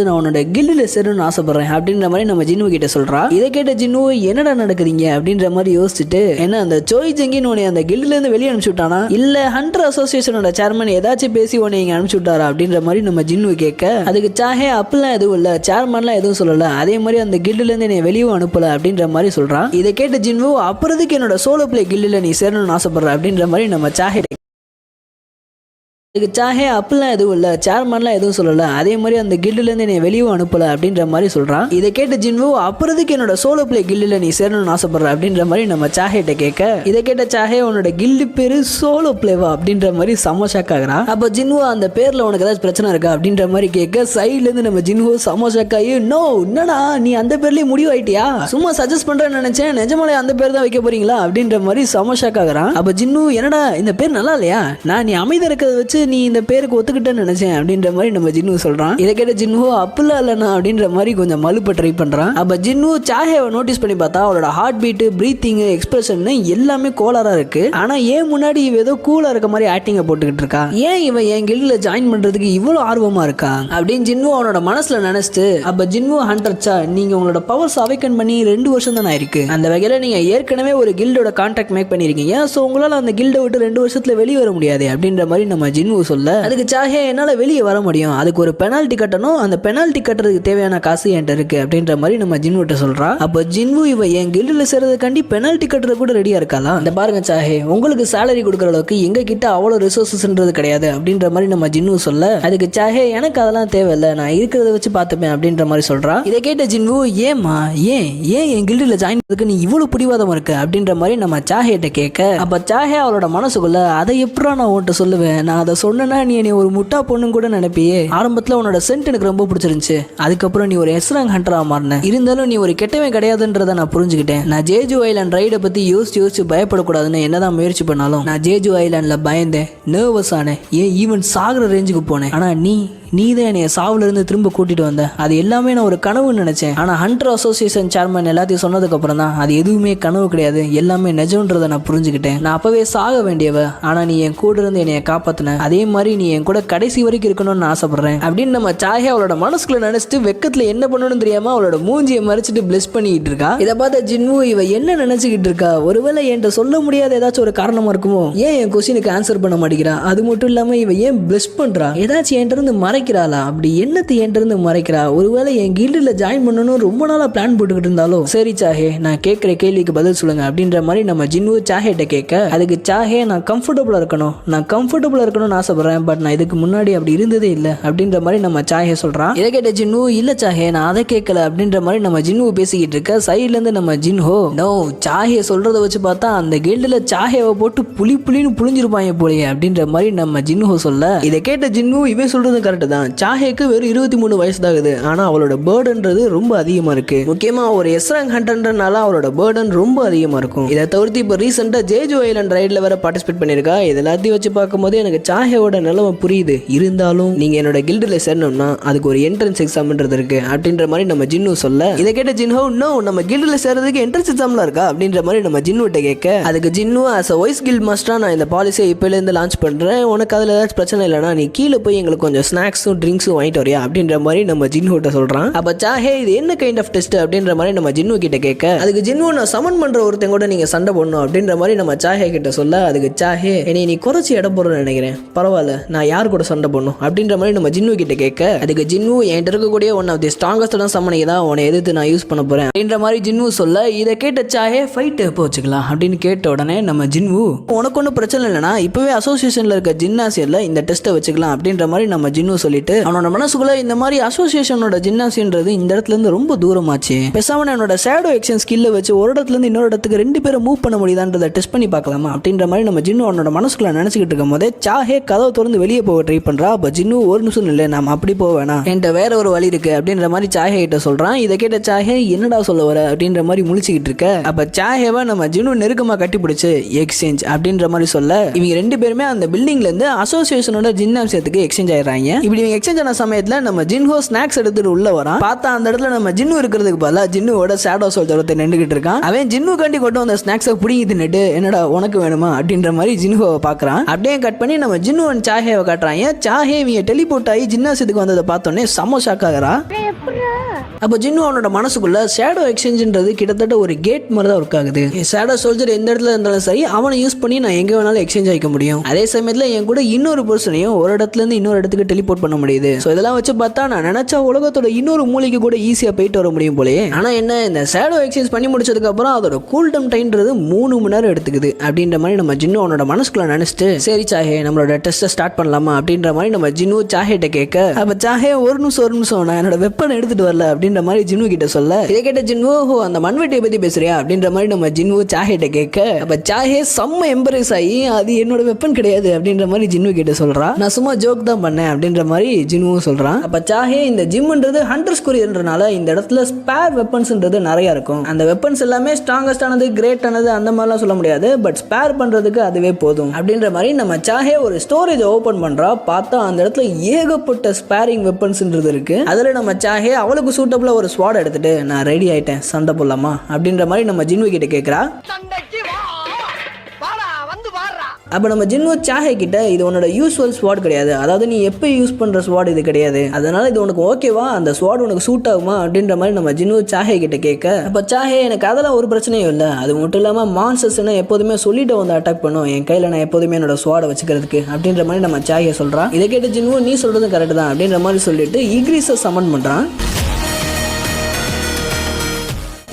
நான் உன்னோட கில்டுல சேரணும்னு ஆசைப்படுறேன் அப்படின்ற மாதிரி நம்ம ஜின்ஹோ கிட்ட சொல்றா. இதை கேட்ட ஜின்ஹோ, என்னடா நடக்குறீங்க அப்படின்ற மாதிரி யோசிச்சுட்டு, என்ன அந்த சோய் ஜங்கின் உன்னை அந்த கில்டுல இருந்து வெளியே அனுப்பிச்சு விட்டானா, இல்ல ஹண்டர் அசோசியேஷனோட சேர்மன் ஏதாச்சும் பேசி உன்னை இங்க அனுப்பிச்சு விட்டாரா அப்படின்ற மாதிரி நம்ம ஜின்ஹோ கேட்க, அதுக்கு சாஹே, அப்படிலாம் எதுவும் இல்ல, சேர்மன்லாம் எதுவும் சொல்லல, அதே மாதிரி அந்த கில்டுல இருந்து என்னை வெளியே அனுப்பல அப்படின்ற மாதிரி சொல்றான். இதை கேட்ட ஜின்ஹோ, அப்புறதுக்கு என்னோட சோலோ பிளே கில்டுல நீ சேரணும்னு ஆசைப்படுற அப்படின்ற மாதிரி நம்ம சாஹே இதுக்கு சாஹே, அப்படிலாம் எதுவும் இல்லை, சேர்மன்லாம் எதுவும் சொல்லல, அதே மாதிரி அந்த கில்டுலேருந்து என்னை வெளியே அனுப்பல அப்படின்ற மாதிரி சொல்றான். இதை கேட்ட ஜின்ஹோ, அப்புறதுக்கு என்னோட சோலோ பிளே கில்டில் நீ சேரணும்னு ஆசைப்படுற அப்படின்ற மாதிரி நம்ம சாஹேட்ட கேட்க, இதை கேட்ட சாஹே, உன்னோட கில்டு பேரு சோலோ பிளேவா அப்படின்ற மாதிரி செம்ம ஷாக் ஆகுறான். அப்போ ஜின்ஹோ, அந்த பேர்ல உனக்கு ஏதாச்சும் பிரச்சனை இருக்கா அப்படின்ற மாதிரி கேட்க, சைட்ல இருந்து நம்ம ஜின்ஹோ செம்ம ஷாக் ஆகி, நோ என்னடா நீ அந்த பேர்லயே முடிவு ஆயிட்டியா, சும்மா சஜஸ்ட் பண்றேன்னு நினைச்சேன், நிஜமாலே அந்த பேர் தான் வைக்க போறீங்களா அப்படின்ற மாதிரி செம்ம ஷாக் ஆகுறான். அப்போ ஜின்ஹோ, என்னடா இந்த பேர் நல்லா இல்லையா, நான் நீ அமைதியா இருக்கிறத வச்சு நீ இந்த பேருக்கு ஒத்துக்கிட்டேன்னு நினைச்சேன் அப்படின்ற மாதிரி நம்ம ஜின்னு சொல்றான். இதை கேட்ட ஜின்னு அப்படிலாம் இல்லைண்ணா அப்படின்ற மாதிரி கொஞ்சம் மலுப்ப ட்ரை பண்றான். அப்ப ஜின்னு சாஹேவை நோட்டீஸ் பண்ணி பார்த்தா அவளோட ஹார்ட் பீட், பிரீத்திங், எக்ஸ்பிரஷன் எல்லாமே கோளாரா இருக்கு. ஆனா ஏன் முன்னாடி இவ ஏதோ கூலா இருக்க மாதிரி ஆக்டிங்க போட்டுக்கிட்டு இருக்கா, ஏன் இவன் என் கில்ட்ல ஜாயின் பண்றதுக்கு இவ்வளவு ஆர்வமா இருக்கா அப்படின்னு ஜின்னு அவனோட மனசுல நினைச்சிட்டு, அப்ப ஜின்னு ஹண்டர்ச்சா நீங்க உங்களோட பவர்ஸ் அவைக்கன் பண்ணி 2 வருஷம் தான் ஆயிருக்கு. அந்த வகையில நீங்க ஏற்கனவே ஒரு கில்டோட கான்டாக்ட் மேக் பண்ணிருக்கீங்க. சோ உங்களால அந்த கில்டை விட்டு 2 வருஷத்துல வெளியே வர முடியாது அப்படின்ற மாதிரி நம்ம ஜின்னு சொல்ல, அதுக்கு சாஹே என்னால வெளியே வர முடியும், அதுக்கு ஒரு பெனால்டி கட்டணும், அந்த பெனால்டி கட்டுறதுக்கு தேவையான காசு என்கிட்ட இருக்கு அப்படின்ற மாதிரி நம்ம ஜின்னுட்ட சொல்றா. அப்ப ஜின்னு இவ என் கில்டுல சேர்றதுக்காண்டி பெனால்டி கட்டுறது கூட ரெடியா இருக்காளா. இந்த பாருங்க சாஹே, உங்களுக்கு சேலரி கொடுக்குற அளவுக்கு எங்க கிட்ட அவ்வளவு ரிசோர்சஸ்ன்றது கிடையாது அப்படின்ற மாதிரி நம்ம ஜின்னு சொல்ல, அதுக்கு சாஹே எனக்கு அதெல்லாம் தேவையில்லை, நான் இருக்கிறத வச்சு பார்த்துப்பேன் அப்படின்ற மாதிரி சொல்றா. இதை கேட்ட ஜின்னு ஏமா ஏன் என் கில்டுல ஜாயின் பண்ணதுக்கு நீ இவ்வளவு பிடிவாதம் இருக்கு அப்படின்ற மாதிரி நம்ம சாஹேட்ட கேட்க, அப்ப சாஹே அவளோட மனசுக்குள்ள அதை எப்படா நான் உன்கிட்ட சொல்லுவேன், நான் அதை சொன்னேன்னா நீ என்னை ஒரு முட்டா பொண்ணுன்னு கூட நினைப்பியே, ஆரம்பத்துல உன்னோட சென்ட் எனக்கு ரொம்ப பிடிச்சிருந்துச்சு, அதுக்கப்புறம் நீ ஒரு எஸ்ராங் ஹண்டரா மாறின, இருந்தாலும் நீ ஒரு கெட்டவன் கிடையாதுன்றதை நான் புரிஞ்சுக்கிட்டேன். நான் ஜேஜு ஐலாண்ட் ரைடை பத்தி யோசிச்சு பயப்படக்கூடாதுன்னு என்னதான் முயற்சி பண்ணாலும் நான் ஜேஜு ஐலாண்ட்ல பயந்தேன், நர்வஸ் ஆனேன், ஏன் ஈவன் சாகுற ரேஞ்சுக்கு போனேன். ஆனா நீ தான் என்னைய சாவுல இருந்து திரும்ப கூட்டிட்டு வந்த, அது எல்லாமே நான் ஒரு கனவுன்னு நினைச்சேன். ஆனா ஹண்டர் அசோசியேஷன் சேர்மன் எல்லாத்தையும் சொன்னதுக்கு அப்புறம் தான் அது எதுவுமே கனவு கிடையாது, எல்லாமே நிஜம்ன்றதை நான் புரிஞ்சுக்கிட்டேன். நான் அப்பவே சாக வேண்டியவ, ஆனா நீ என் கூட இருந்து என்னைய காப்பாத்தின, அதே மாதிரி நீ என் கூட கடைசி வரைக்கும் இருக்கணும்னு ஆசைப்படுறேன் அப்படின்னு நம்ம சாஹே அவளோட மனசுக்குள்ள நினைச்சிட்டு வெக்கத்துல என்ன பண்ணணும்னு தெரியாம அவளோட மூஞ்சியை மறைச்சிட்டு பிளஸ் பண்ணிட்டு இருக்கா. இதை பார்த்த ஜின்னு இவ என்ன நினைச்சுக்கிட்டு இருக்கா, ஒருவேளை என்கிட்ட சொல்ல முடியாத ஏதாச்சும் ஒரு காரணமா இருக்குமோ, ஏன் என் கொஸ்டினுக்கு ஆன்சர் பண்ண மாட்டேங்கிறா, அது மட்டும் இல்லாம இவ ஏன் பிளஸ் பண்றா, ஏதாச்சும் என்கிட்ட இருந்து மறைக்கிறாளா, அப்படி என்னத்தை என்கிட்ட இருந்து மறைக்கிறா, ஒருவேளை என் கில்டுல ஜாயின் பண்ணணும் ரொம்ப நாளா பிளான் போட்டுக்கிட்டு இருந்தாலும், சரி சாஹே நான் கேட்கிற கேள்விக்கு பதில் சொல்லுங்க அப்படின்ற மாதிரி நம்ம ஜின்னு சாஹேட்ட கேட்க, அதுக்கு சாஹே நான் கம்ஃபர்டபுளா இருக்கணும்னு ஆசைப்படுறேன், பட் நான் இதுக்கு முன்னாடி அப்படி இருந்ததே இல்லை அப்படின்ற மாதிரி நம்ம சாஹே சொல்றான். இதை கேட்ட ஜின்னு இல்ல சாஹே நான் அதை கேட்கல அப்படின்ற மாதிரி நம்ம ஜின்னு பேசிக்கிட்டு இருக்க, சைட்ல இருந்து நம்ம ஜின்ஹோ நோ சாஹே சொல்றதை வச்சு பார்த்தா அந்த கில்டுல சாஹேவை போட்டு புளின்னு புளிஞ்சிருப்பாங்க போலயே அப்படின்ற மாதிரி நம்ம ஜின்ஹோ சொல்ல, இதை கேட்ட ஜின்னு இவன் சொல்றது கரெக்ட் தான், சாஹேக்கு வெறும் 23 வயசு தான் ஆகுது, ஆனா அவளோட பேர்டன்றது ரொம்ப அதிகமா இருக்கு, முக்கியமா ஒரு எஸ்ராங் ஹண்டர்ன்றனால அவளோட பேர்டன் ரொம்ப அதிகமா இருக்கும். இதை தவிர்த்து இப்போ ரீசெண்டா ஜேஜு ஐலாண்ட் ரைட்ல வேற பார்ட்டிசிபேட் பண்ணிருக்கா. இது எல்லாத்தையும் வச்சு பார்க்கும்போது எனக்கு சாஹேவோட நிலைமை புரியுது, இருந்தாலும் நீங்க என்னோட கில்டுல சேரணும்னா அதுக்கு ஒரு என்ட்ரன்ஸ் எக்ஸாம்ன்றது இருக்கு அப்படின்ற மாதிரி நம்ம ஜின்னு சொல்ல, இதை கேட்ட ஜின்ஹோ நோ நம்ம கில்டுல சேர்றதுக்கு என்ட்ரன்ஸ் எக்ஸாம்லாம் இருக்கா அப்படின்ற மாதிரி நம்ம ஜின்னுட்ட கேட்க, அதுக்கு ஜின்னு ஆஸ் அ வைஸ் கில்ட் மாஸ்டரா நான் இந்த பாலிசியை இப்பல இருந்து லான்ச் பண்றேன், உனக்கு அதுல ஏதாச்சும் பிரச்சனை இல்லைனா நீ கீழே போய் எங்களுக்கு கொஞ்சம் ஸ்நாக்ஸும் ட்ரிங்க்ஸும் வாங்கிட்டு வரியா அப்படின்ற மாதிரி நம்ம ஜின்னுட்ட சொல்றான். அப்ப சாஹே இது என்ன கைண்ட் ஆஃப் டெஸ்ட் அப்படின்ற மாதிரி நம்ம ஜின்னு கிட்ட கேட்க, அதுக்கு ஜின்னு நான் சமன் பண்ற ஒருத்தங்க கூட நீங்க சண்டை போடணும் அப்படின்ற மாதிரி நம்ம சாஹே கிட்ட சொல்ல, அதுக்கு சாஹே என்னை நீ குறைச்சி இடம் போறன்னு நினைக்கிறேன், பரவாயில்ல நான் யார் கூட சண்டை போடணும் அப்படின்ற மாதிரி நம்ம ஜின்னு கிட்ட கேட்க, அதுக்கு ஜின்னு என்கிட்ட இருக்கக்கூடிய ஒன் ஆஃப் தி ஸ்ட்ராங்கஸ்ட் சமனிக்கு தான் உன்னை எதிர்த்து நான் யூஸ் பண்ண போறேன் அப்படின்ற மாதிரி ஜின்னு சொல்ல, இதை கேட்ட சாஹே ஃபைட் எப்போ வச்சுக்கலாம் அப்படின்னு கேட்ட உடனே நம்ம ஜின்னு உனக்கு ஒன்றும் பிரச்சனை இல்லைனா இப்பவே அசோசியேஷன்ல இருக்க ஜிம்னாசியர்ல இந்த டெஸ்ட்டை வச்சுக்கலாம் அப்படின்ற மாதிரி நம்ம ஜின்னு சொல்லிட்டு, அவனோட மனசுக்குள்ள இந்த மாதிரி அசோசியேஷனோட ஜிம்னாசியன்றது இந்த இடத்துல இருந்து ரொம்ப தூரமாச்சு, பேசாம என்னோட ஷேடோ எக்ஷன் ஸ்கில்ல வச்சு ஒரு இடத்துல இருந்து இன்னொரு இடத்துக்கு 2 பேரை மூவ் பண்ண முடியுதான்றதை டெஸ்ட் பண்ணி பார்க்கலாமா அப்படின்ற மாதிரி நம்ம ஜின்னு அவனோட மனசுக்குள்ள நினைச்சுக்கிட்டு இருக்கும் போதே சாஹே கதவை திறந்து வெளியே போக ட்ரை பண்றா. அப்ப ஜின்னு ஒரு நிமிஷம் இல்லை நாம அப்படி போக வேணாம், என்கிட்ட வேற ஒரு வழி இருக்கு அப்படின்ற மாதிரி சாஹே கிட்ட சொல்றான். இதை கேட்ட சாஹே என்னடா சொல்ல வர அப்படின்ற மாதிரி முழிச்சுக்கிட்டு இருக்க, அப்ப சாஹேவை நம்ம ஜின்னு நெருக்கமா கட்டி பிடிச்சு எக்ஸ்சேஞ்ச் அப்படின்ற மாதிரி சொல்ல, இவங்க 2 பேருமே அந்த பில்டிங்ல இருந்து அசோசியேஷனோட ஜிம்னாசியத்துக்கு எக்ஸ்சேஞ்ச் ஆயிடுறாங்க. இப்படி இவங்க எக்ஸ்சேஞ்ச் ஆன சமயத்துல நம்ம ஜின்ஹோ ஸ்நாக்ஸ் எடுத்துட்டு உள்ள வரான். பார்த்தா அந்த இடத்துல நம்ம ஜின்னு இருக்கிறதுக்கு பதிலா ஜின்னுவோட ஷேடோ சோல்ஜர் ஒருத்தர் நின்றுகிட்டு இருக்கான். அவன் ஜின்னு கண்டி கொண்டு வந்த ஸ்நாக்ஸை புடிங்கி தின்னுட்டு என்னடா உனக்கு வேணுமா அப்படின்ற மாதிரி ஜின்ஹோவை பாக்குறான். அப்படியே கட் பண்ணி நம்ம ஜின்னு அண்ட் சாஹேவை காட்டுறாங்க. சாஹே இவங்க டெலிபோர்ட் ஆகி ஜிம்னாசியத்துக்கு வந்ததை பார்த்தோன்னே செம்ம ஷாக் ஆகிறா. அப்போ ஜின்னு அவனோட மனசுக்குள்ள ஷேடோ எக்ஸ்சேஞ்சுன்றது கிட்டத்தட்ட ஒரு கேட் மாதிரி தான் ஒர்க் ஆகுது. ஷேடோ சோல்ஜர் எந்த இடத்துல இருந்தாலும் சரி அவனை யூஸ் பண்ணி நான் எங்க வேணாலும் எக்ஸ்சேஞ்ச் ஆகிக்க முடியும். அதே சமயத்தில் என் கூட இன்னொரு பர்சனையும் ஒரு இடத்துல இருந்து இன்னொரு இடத்துக்கு டெலிபோர்ட் பண்ண முடியுது. ஸோ இதெல்லாம் வச்சு பார்த்தா நான் நினைச்சா உலகத்தோட இன்னொரு மூலைக்கு கூட ஈஸியாக போயிட்டு வர முடியும் போலயே. ஆனால் என்ன இந்த ஷேடோ எக்ஸ்சேஞ்ச் பண்ணி முடிச்சதுக்கு அப்புறம் அதோட கூல்டம் டைம்ன்றது 3 மணி நேரம் எடுத்துக்குது அப்படின்ற மாதிரி நம்ம ஜின்னு அவனோட மனசுக்குள்ள நினைச்சிட்டு சரி சாஹே நம்மளோட டெஸ்ட்டை ஸ்டார்ட் பண்ணலாமா அப்படின்ற மாதிரி நம்ம ஜின்னு சாஹேட்ட கேட்க, அப்போ சாஹே ஒரு நிமிஷம் நான் என்னோட வெப்பனை எடுத்துட்டு வரல அப்படின்ற மாதிரி ஜின்வு கிட்ட சொல்ல, இதை கேட்ட ஜின்வு அந்த மண்வெட்டியை பத்தி பேசுறியா அப்படின்ற மாதிரி நம்ம ஜின்வு சாஹேட்ட கேட்க, அப்ப சாஹே செம்ம எம்பரேஸ் ஆகி அது என்னோட வெப்பன் கிடையாது அப்படின்ற மாதிரி ஜின்வு கிட்ட சொல்றா. நான் சும்மா ஜோக் தான் பண்ணேன் அப்படின்ற மாதிரி ஜின்வும் சொல்றான். அப்ப சாஹே இந்த ஜிம்ன்றது ஹண்டர்ஸ் கொரியர்ன்றனால இந்த இடத்துல ஸ்பேர் வெப்பன்ஸ்ன்றது நிறைய இருக்கும். அந்த வெப்பன்ஸ் எல்லாமே ஸ்ட்ராங்கஸ்ட் ஆனது, கிரேட் ஆனது அந்த மாதிரிலாம் சொல்ல முடியாது. பட் ஸ்பேர் பண்றதுக்கு அதுவே போதும் அப்படின்ற மாதிரி நம்ம சாஹே ஒரு ஸ்டோரேஜ் ஓபன் பண்றா. பார்த்தா அந்த இடத்துல ஏகப்பட்ட ஸ்பேரிங் வெப்பன்ஸ்ன்றது இருக்கு. அதுல நம்ம சாஹே அவளுக்கு சூட்டபிளா ஒரு ஸ்வாட் எடுத்துட்டு நான் ரெடி ஆயிட்டேன், சண்டை போடலாமா அப்படின்ற மாதிரி நம்ம ஜின்வு கிட்ட கேட்கறா. அப்போ நம்ம ஜின்வு சாஹே கிட்ட, இது உன்னோட யூஸ்வல் ஸ்வாட் கிடையாது, அதாவது நீ எப்போ யூஸ் பண்ணுற ஸ்வாட் இது கிடையாது, அதனால இது உனக்கு ஓகேவா, அந்த ஸ்வாட் உனக்கு சூட் ஆகுமா அப்படின்ற மாதிரி நம்ம ஜின்வு சாஹே கிட்ட கேட்க, அப்போ சாஹே எனக்கு அதெல்லாம் ஒரு பிரச்சனையும் இல்லை, அது மட்டும் இல்லாமல் மான்ஸ்டர்ஸ்னா எப்போதுமே சொல்லிட்டு வந்து அட்டாக் பண்ணும், என் கையில் நான் எப்போதுமே என்னோட ஸ்வாடை வச்சுக்கிறதுக்கு அப்படின்ற மாதிரி நம்ம சாஹே சொல்கிறான். இதை கேட்ட ஜின்வு நீ சொல்கிறது கரெக்ட் தான் அப்படின்ற மாதிரி சொல்லிட்டு இக்ரிஸை சமன் பண்ணுறான்.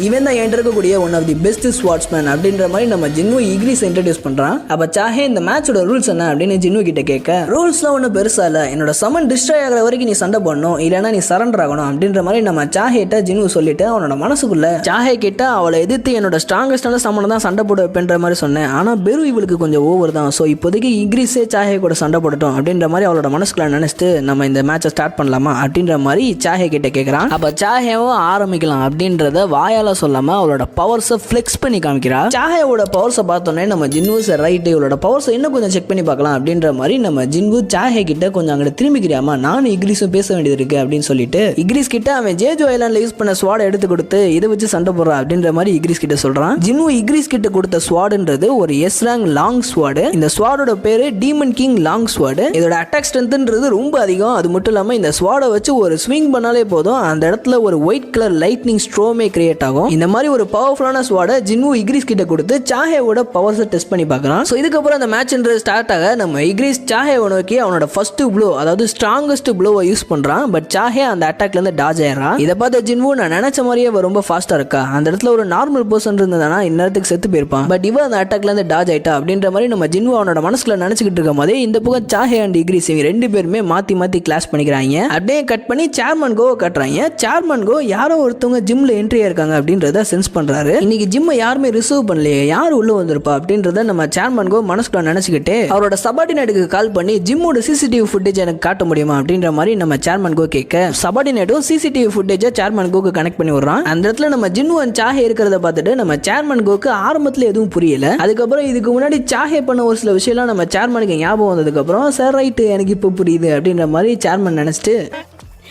இவன் தான் என்கிட்ட இருக்கக்கூடிய one of the best swordsman அப்படின்ற மாதிரி நம்ம ஜின்வு இக்ரிஸ் இன்ட்ரடியூஸ் பண்றான். அப்ப சாஹே இந்த மேட்சோட ரூல்ஸ் என்ன அப்படின்னு ஜின்வு கிட்ட கேட்க, ரூல்ஸ்லாம் ஒன்றும் பெருசா இல்லை, என்னோட சமன் டிஸ்ட்ராய் ஆகிற வரைக்கும் நீ சண்டை போடணும், இல்லைன்னா நீ சரண்டர் ஆகணும் அப்படின்ற மாதிரி நம்ம சாஹேட்ட ஜின்வு சொல்லிட்டு அவனோட மனசுக்குள்ள சாஹே கிட்ட அவளை எதிர்த்து என்னோட ஸ்ட்ராங்கஸ்டான சமனை தான் சண்டை போட வைப்பேன்ற மாதிரி சொன்னேன். ஆனா பெரு இவளுக்கு கொஞ்சம் ஓவர் தான், ஸோ இப்போதைக்கு இக்ரிஸே சாஹே கூட சண்டை போடட்டும் அப்படின்ற மாதிரி அவளோட மனசுக்குள்ள நினைச்சிட்டு நம்ம இந்த மேட்சை ஸ்டார்ட் பண்ணலாமா அப்படின்ற மாதிரி சாஹே கிட்ட கேட்கறான். அப்ப சாஹேவும் ஆரம்பிக்கலாம் அப்படின்றத வாயால சொல்லாம அவளோட பவர்ஸை ஃப்ளெக்ஸ் பண்ணி காமிக்கிறா. சாஹேவோட பவர்ஸை பார்த்தோன்னே நம்ம ஜின்வு சார் ரைட்டு, இவளோட பவர்ஸை இன்னும் கொஞ்சம் செக் பண்ணி பார்க்கலாம் அப்படின்ற மாதிரி நம்ம ஜின்வு சாஹே கிட்ட கொஞ்சம் அங்கே திரும்பிக்கிறியாமா, நானும் இக்ரிஸும் பேச வேண்டியது இருக்கு அப்படின்னு சொல்லிட்டு இக்ரிஸ் கிட்ட அவன் ஜேஜோ ஐலாண்ட்ல யூஸ் பண்ண ஸ்வாடை எடுத்து கொடுத்து இதை வச்சு சண்டை போடுறா அப்படின்ற மாதிரி இக்ரிஸ் கிட்ட சொல்றான். ஜின்வு இக்ரிஸ் கிட்ட கொடுத்த ஸ்வாடுன்றது ஒரு எஸ் ரேங்க் லாங் ஸ்வாடு. இந்த ஸ்வாடோட பேரு டீமன் கிங் லாங் ஸ்வாடு. இதோட அட்டாக் ஸ்ட்ரென்த்ன்றது ரொம்ப அதிகம். அது மட்டும் இல்லாம இந்த ஸ்வாடை வச்சு ஒரு ஸ்விங் பண்ணாலே போதும், அந்த இடத்துல ஒரு ஒயிட் கலர் லைட்னிங் ஸ்ட்ரோமே கிரியேட் ஆகும். இந்த மாதிரி ஒரு பவர்ஃபுல்லான ஸ்வாடை ஜின்வு இக்ரிஸ் கிட்ட கொடுத்து சாஹேவோட பவர்ஸை டெஸ்ட் பண்ணி பார்க்கறான். ஸோ இதுக்கப்புறம் அந்த மேட்ச்ன்றது ஸ்டார்ட் ஆக நம்ம இக்ரிஸ் சாஹேவை நோக்கி அவனோட ஃபர்ஸ்ட் ப்ளோ, அதாவது ஸ்ட்ராங்கஸ்ட் ப்ளோவை யூஸ் பண்றான். பட் சாஹே அந்த அட்டாக்ல இருந்து டாஜ் ஆயிடுறான். இதை பார்த்த ஜின்வு நான் நினைச்ச மாதிரியே ரொம்ப ஃபாஸ்டா இருக்கா, அந்த இடத்துல ஒரு நார்மல் பர்சன் இருந்ததுனா இந்நேரத்துக்கு செத்து போயிருப்பான், பட் இவன் அந்த அட்டாக்ல இருந்து டாஜ் ஆயிட்டா அப்படின்ற மாதிரி நம்ம ஜின்வு அவனோட மனசுல நினைச்சுக்கிட்டு இருக்கும் போதே இந்த பக்கம் சாஹே அண்ட் இக்ரிஸ் இவங்க ரெண்டு பேருமே மாத்தி மாத்தி கிளாஸ் பண்ணிக்கிறாங்க. அப்படியே கட் பண்ணி சேர்மன் கோவை கட்டுறாங்க. சேர்மன் கோ யாரோ ஒருத்தவங்க ஜிம்ல என்ட்ரி ஆயிருக்காங்க அப்படின்றத சென்ஸ் பண்றாரு. இன்னைக்கு ஜிம்மை யாருமே ரிசர்வ் பண்ணலையே, யார் உள்ள வந்திருப்பா அப்படின்றத நம்ம சேர்மன் கோ மனசுக்குள்ள நினைச்சுக்கிட்டு அவரோட சபார்டினேட்டுக்கு கால் பண்ணி ஜிம்மோட சிசிடிவி ஃபுட்டேஜ் எனக்கு காட்ட முடியுமா அப்படின்ற மாதிரி நம்ம சேர்மன் கோ கேட்க, சபார்டினேட்டும் சிசிடிவி ஃபுட்டேஜை சேர்மன் கோக்கு கனெக்ட் பண்ணி விடுறான். அந்த இடத்துல நம்ம ஜின்னு அண்ட் சாஹே இருக்கிறத பார்த்துட்டு நம்ம சேர்மன் கோக்கு ஆரம்பத்தில் எதுவும் புரியல. அதுக்கப்புறம் இதுக்கு முன்னாடி சாஹே பண்ண ஒரு சில விஷயம்லாம் நம்ம சேர்மனுக்கு ஞாபகம் வந்ததுக்கு அப்புறம் சார் ரைட்டு எனக்கு இப்போ புரியுது அப்படின்ற மாதிரி சேர்மன் நினைச்சிட்டு,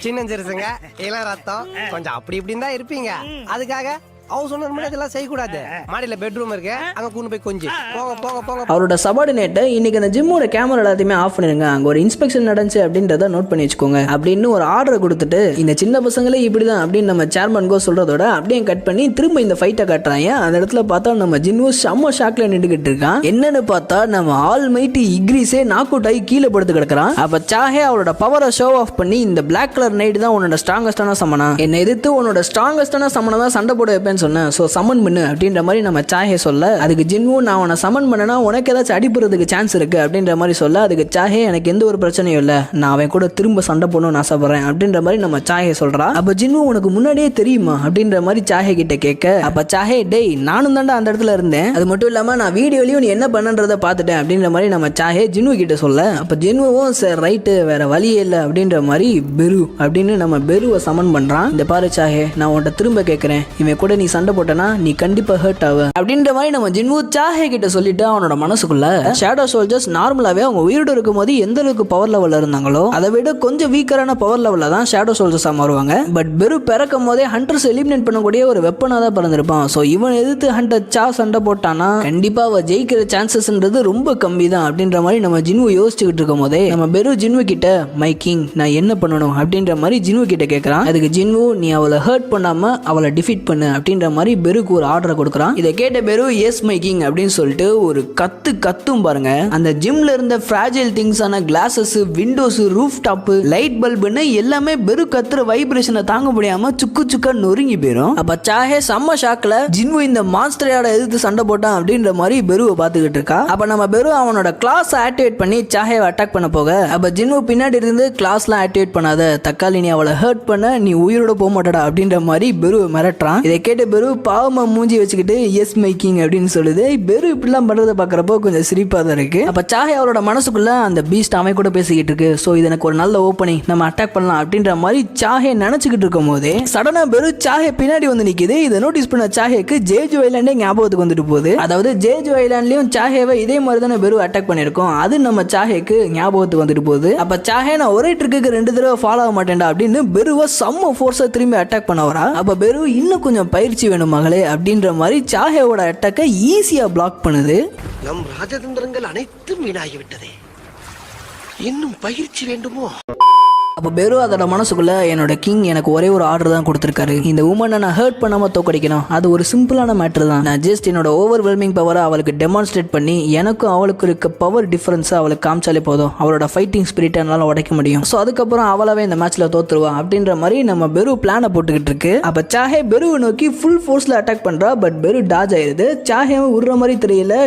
சின்ன சிறுசுங்க இளம் ரத்தம் கொஞ்சம் அப்படி இப்படின்னு தான் இருப்பீங்க, அதுக்காக ஹவுஸ் ஓனர் மட்டும் இதெல்லாம் செய்யக்கூடாது, மாடியில் பெட்ரூம் இருக்கு அங்கே கூண்டு போய் கொஞ்சம் போங்க போங்க போங்க. அவரோட சபார்டினேட்டை இன்னைக்கு அந்த ஜிம்மோட கேமரா எல்லாத்தையுமே ஆஃப் பண்ணிருங்க, அங்கே ஒரு இன்ஸ்பெக்ஷன் நடந்துச்சு அப்படின்றத நோட் பண்ணி வச்சுக்கோங்க அப்படின்னு ஒரு ஆர்டரை கொடுத்துட்டு, இந்த சின்ன பசங்களே இப்படிதான் அப்படின்னு நம்ம சேர்மன் கோ சொல்றதோட அப்படியே கட் பண்ணி திரும்ப இந்த ஃபைட்டை காட்டுறாங்க. அந்த இடத்துல பார்த்தா நம்ம ஜின்னு செம்ம ஷாக்ல நின்றுகிட்டு இருக்கான். என்னன்னு பார்த்தா நம்ம ஆல் மைட்டி இக்ரிஸே நாக் அவுட் ஆகி கீழே படுத்து கிடக்குறான். அப்ப சாஹே அவரோட பவரை ஷோ ஆஃப் பண்ணி, இந்த பிளாக் கலர் நைட் தான் உன்னோட ஸ்ட்ராங்கஸ்டான சமனா, என்னை எதிர்த்து உன்னோட ஸ்ட்ராங்கஸ்டான சமனை தான் சண்டை போட வைப்பேன்னு சொன்னேன், ஸோ சமன் பண்ணு அப்படின்ற மாதிரி நம்ம சாஹே சொல்ல, அதுக்கு ஜின்வு நான் உன்னை சமன் பண்ணனா உனக்கு ஏதாச்சும் அடிப்படுறதுக்கு சான்ஸ் இருக்கு அப்படின்ற மாதிரி சொல்ல, அதுக்கு சாஹே எனக்கு எந்த ஒரு பிரச்சனையும் இல்லை, நான் அவன் கூட திரும்ப சண்டை போடணும்னு ஆசைப்படுறேன் அப்படின்ற மாதிரி நம்ம சாஹே சொல்றா. அப்ப ஜின்வு உனக்கு முன்னாடியே தெரியுமா அப்படின்ற மாதிரி சாஹே கிட்ட கேட்க, அப்ப சாஹே டேய் நானும் தாண்டா அந்த இடத்துல இருந்தேன், அது மட்டும் இல்லாம நான் வீடியோலயும் நீ என்ன பண்ணன்றதை பார்த்துட்டேன் அப்படின்ற மாதிரி நம்ம சாஹே ஜின்வு கிட்ட சொல்ல, அப்ப ஜின்வும் சார் ரைட்டு வேற வழியே இல்லை அப்படின்ற மாதிரி பெரு அப்படின்னு நம்ம பெருவை சமன் பண்றான். இந்த பாரு சாஹே நான் உன்கிட்ட திரும்ப கேட்கிறேன், இவன் கூட நீ சண்டை போட்டனா நீ கண்டிப்பா ஹர்ட் ஆவ அப்படின்ற மாதிரி நம்ம ஜின்வு சாஹே கிட்ட சொல்லிட்டு அவனோட மனசுக்குள்ள ஷேடோ சோல்ஜர்ஸ் நார்மலாவே அவங்க உயிரோடு இருக்கும் போது எந்த அளவுக்கு பவர் லெவல்ல இருந்தாங்களோ அதை விட கொஞ்சம் வீக்கரான பவர் லெவல்ல தான் ஷேடோ சோல்ஜர்ஸா மாறுவாங்க. பட் பெரு பிறக்கும் போதே ஹண்டர்ஸ் எலிமினேட் பண்ணக்கூடிய ஒரு வெப்பனா தான் பிறந்திருப்பான். ஸோ இவன் எதிர்த்து ஹண்டர் சா சண்டை போட்டானா கண்டிப்பா அவ ஜெயிக்கிற சான்சஸ்ன்றது ரொம்ப கம்மி தான் அப்படின்ற மாதிரி நம்ம ஜின்வு யோசிச்சுக்கிட்டு இருக்கும் போதே நம்ம பெரு ஜின்வு கிட்ட மை கிங் நான் என்ன பண்ணணும் அப்படின்ற மாதிரி ஜின்வு கிட்ட கேட்கறான். அதுக்கு ஜின்வு நீ அவளை ஹர்ட் பண்ணாம அவளை டிஃபீட் பண்ணு அப்படின்னு அப்படின்ற மாதிரி பெருக்கு ஒரு ஆர்டரை கொடுக்குறான். இதை கேட்ட பெரு எஸ் மை கிங் அப்படின்னு சொல்லிட்டு ஒரு கத்தும் பாருங்க. அந்த ஜிம்ல இருந்த ஃப்ராஜைல் திங்ஸான glasses, windows, roof top, light பல்புன்னு எல்லாமே பெரு கத்துற வைப்ரேஷனை தாங்க முடியாம சுக்கா நொறுங்கி போயிடும். அப்ப சாஹே செம்ம ஷாக்ல ஜின்வு இந்த மான்ஸ்டரோட எதிர்த்து சண்டை போட்டான் அப்படின்ற மாதிரி பெருவை பார்த்துக்கிட்டு இருக்கா. அப்ப நம்ம பெரு அவனோட கிளாஸ் ஆக்டிவேட் பண்ணி சாஹேவை அட்டாக் பண்ண போக அப்ப ஜின்வு பின்னாடி இருந்து கிளாஸ்லாம் ஆக்டிவேட் பண்ணாத, தக்காளி நீ அவளை ஹர்ட் பண்ண நீ உயிரோட போக மாட்டடா அப்படின்ற மாதிரி பெருவை மிரட்டுறான். இதை கேட்டு பெரு பாவமா மூஞ்சி வச்சுக்கிட்டு எஸ் மேக்கிங் அப்படின்னு சொல்லுது. பெரு இப்படிலாம் பண்றதை பாக்குறப்போ கொஞ்சம் சிரிப்பா தான் இருக்கு. அப்ப சாஹே அவரோட மனசுக்குள்ள அந்த பீஸ்ட் அவன் கூட பேசிக்கிட்டு இருக்கு. சோ இது எனக்கு ஒரு நல்ல ஓப்பனிங், நம்ம அட்டாக் பண்ணலாம் அப்படின்ற மாதிரி சாஹே நினைச்சுக்கிட்டு இருக்கும் போதே சடனா பெரு சாஹே பின்னாடி வந்து நிக்குது. இதை நோட்டீஸ் பண்ண சாஹேக்கு ஜேஜு ஐலாண்டே ஞாபகத்துக்கு வந்துட்டு போகுது. அதாவது ஜேஜு ஐலாண்ட்லயும் சாஹேவை இதே மாதிரி தானே பெரு அட்டாக் பண்ணிருக்கோம், அது நம்ம சாஹேக்கு ஞாபகத்துக்கு வந்துட்டு போகுது. அப்ப சாஹே நான் ஒரே ட்ரிக்கு 2 தடவை ஃபாலோ ஆக மாட்டேன்டா அப்படின்னு பெருவை செம்ம ஃபோர்ஸா திரும்பி அட்டாக் பண்ண வரா. அப்ப பெரு இன்னும் கொஞ்சம் பயிற்சி வேணும் மகளே அப்படின்ற மாதிரி சாஹேவோட அட்டாக்கை ஈஸியா பிளாக் பண்ணுது. நம் ராஜதந்திரங்கள் அனைத்தும் வீணாகிவிட்டதே, இன்னும் பயிற்சி வேண்டுமோ? அப்போ பெரு அதோட மனசுக்குள்ள என்னோட கிங் எனக்கு ஒரே ஒரு ஆர்டர் தான் கொடுத்துருக்காரு, இந்த உமனை நான் ஹர்ட் பண்ணாம தோக்கடிக்கணும், அது ஒரு சிம்பிளான மேட்டர் தான். நான் ஜஸ்ட் என்னோட ஓவர்வெல்மிங் பவரை அவளுக்கு டெமான்ஸ்ட்ரேட் பண்ணி எனக்கும் அவளுக்கு இருக்க பவர் டிஃபரன்ஸை அவளுக்கு காமிச்சாலே போதும், அவளோட ஃபைட்டிங் ஸ்பிரிட் என்னால உடைக்க முடியும். ஸோ அதுக்கப்புறம் அவளாவே இந்த மேட்ச்ல தோத்துருவா அப்படின்ற மாதிரி நம்ம பெரு பிளானை போட்டுக்கிட்டு இருக்கு. அப்ப சாஹே பெருவை நோக்கி ஃபுல் ஃபோர்ஸ்ல அட்டாக் பண்றா. பட் பெரு டாஜ் ஆயிருது. சாஹே உருற மாதிரி தெரியல.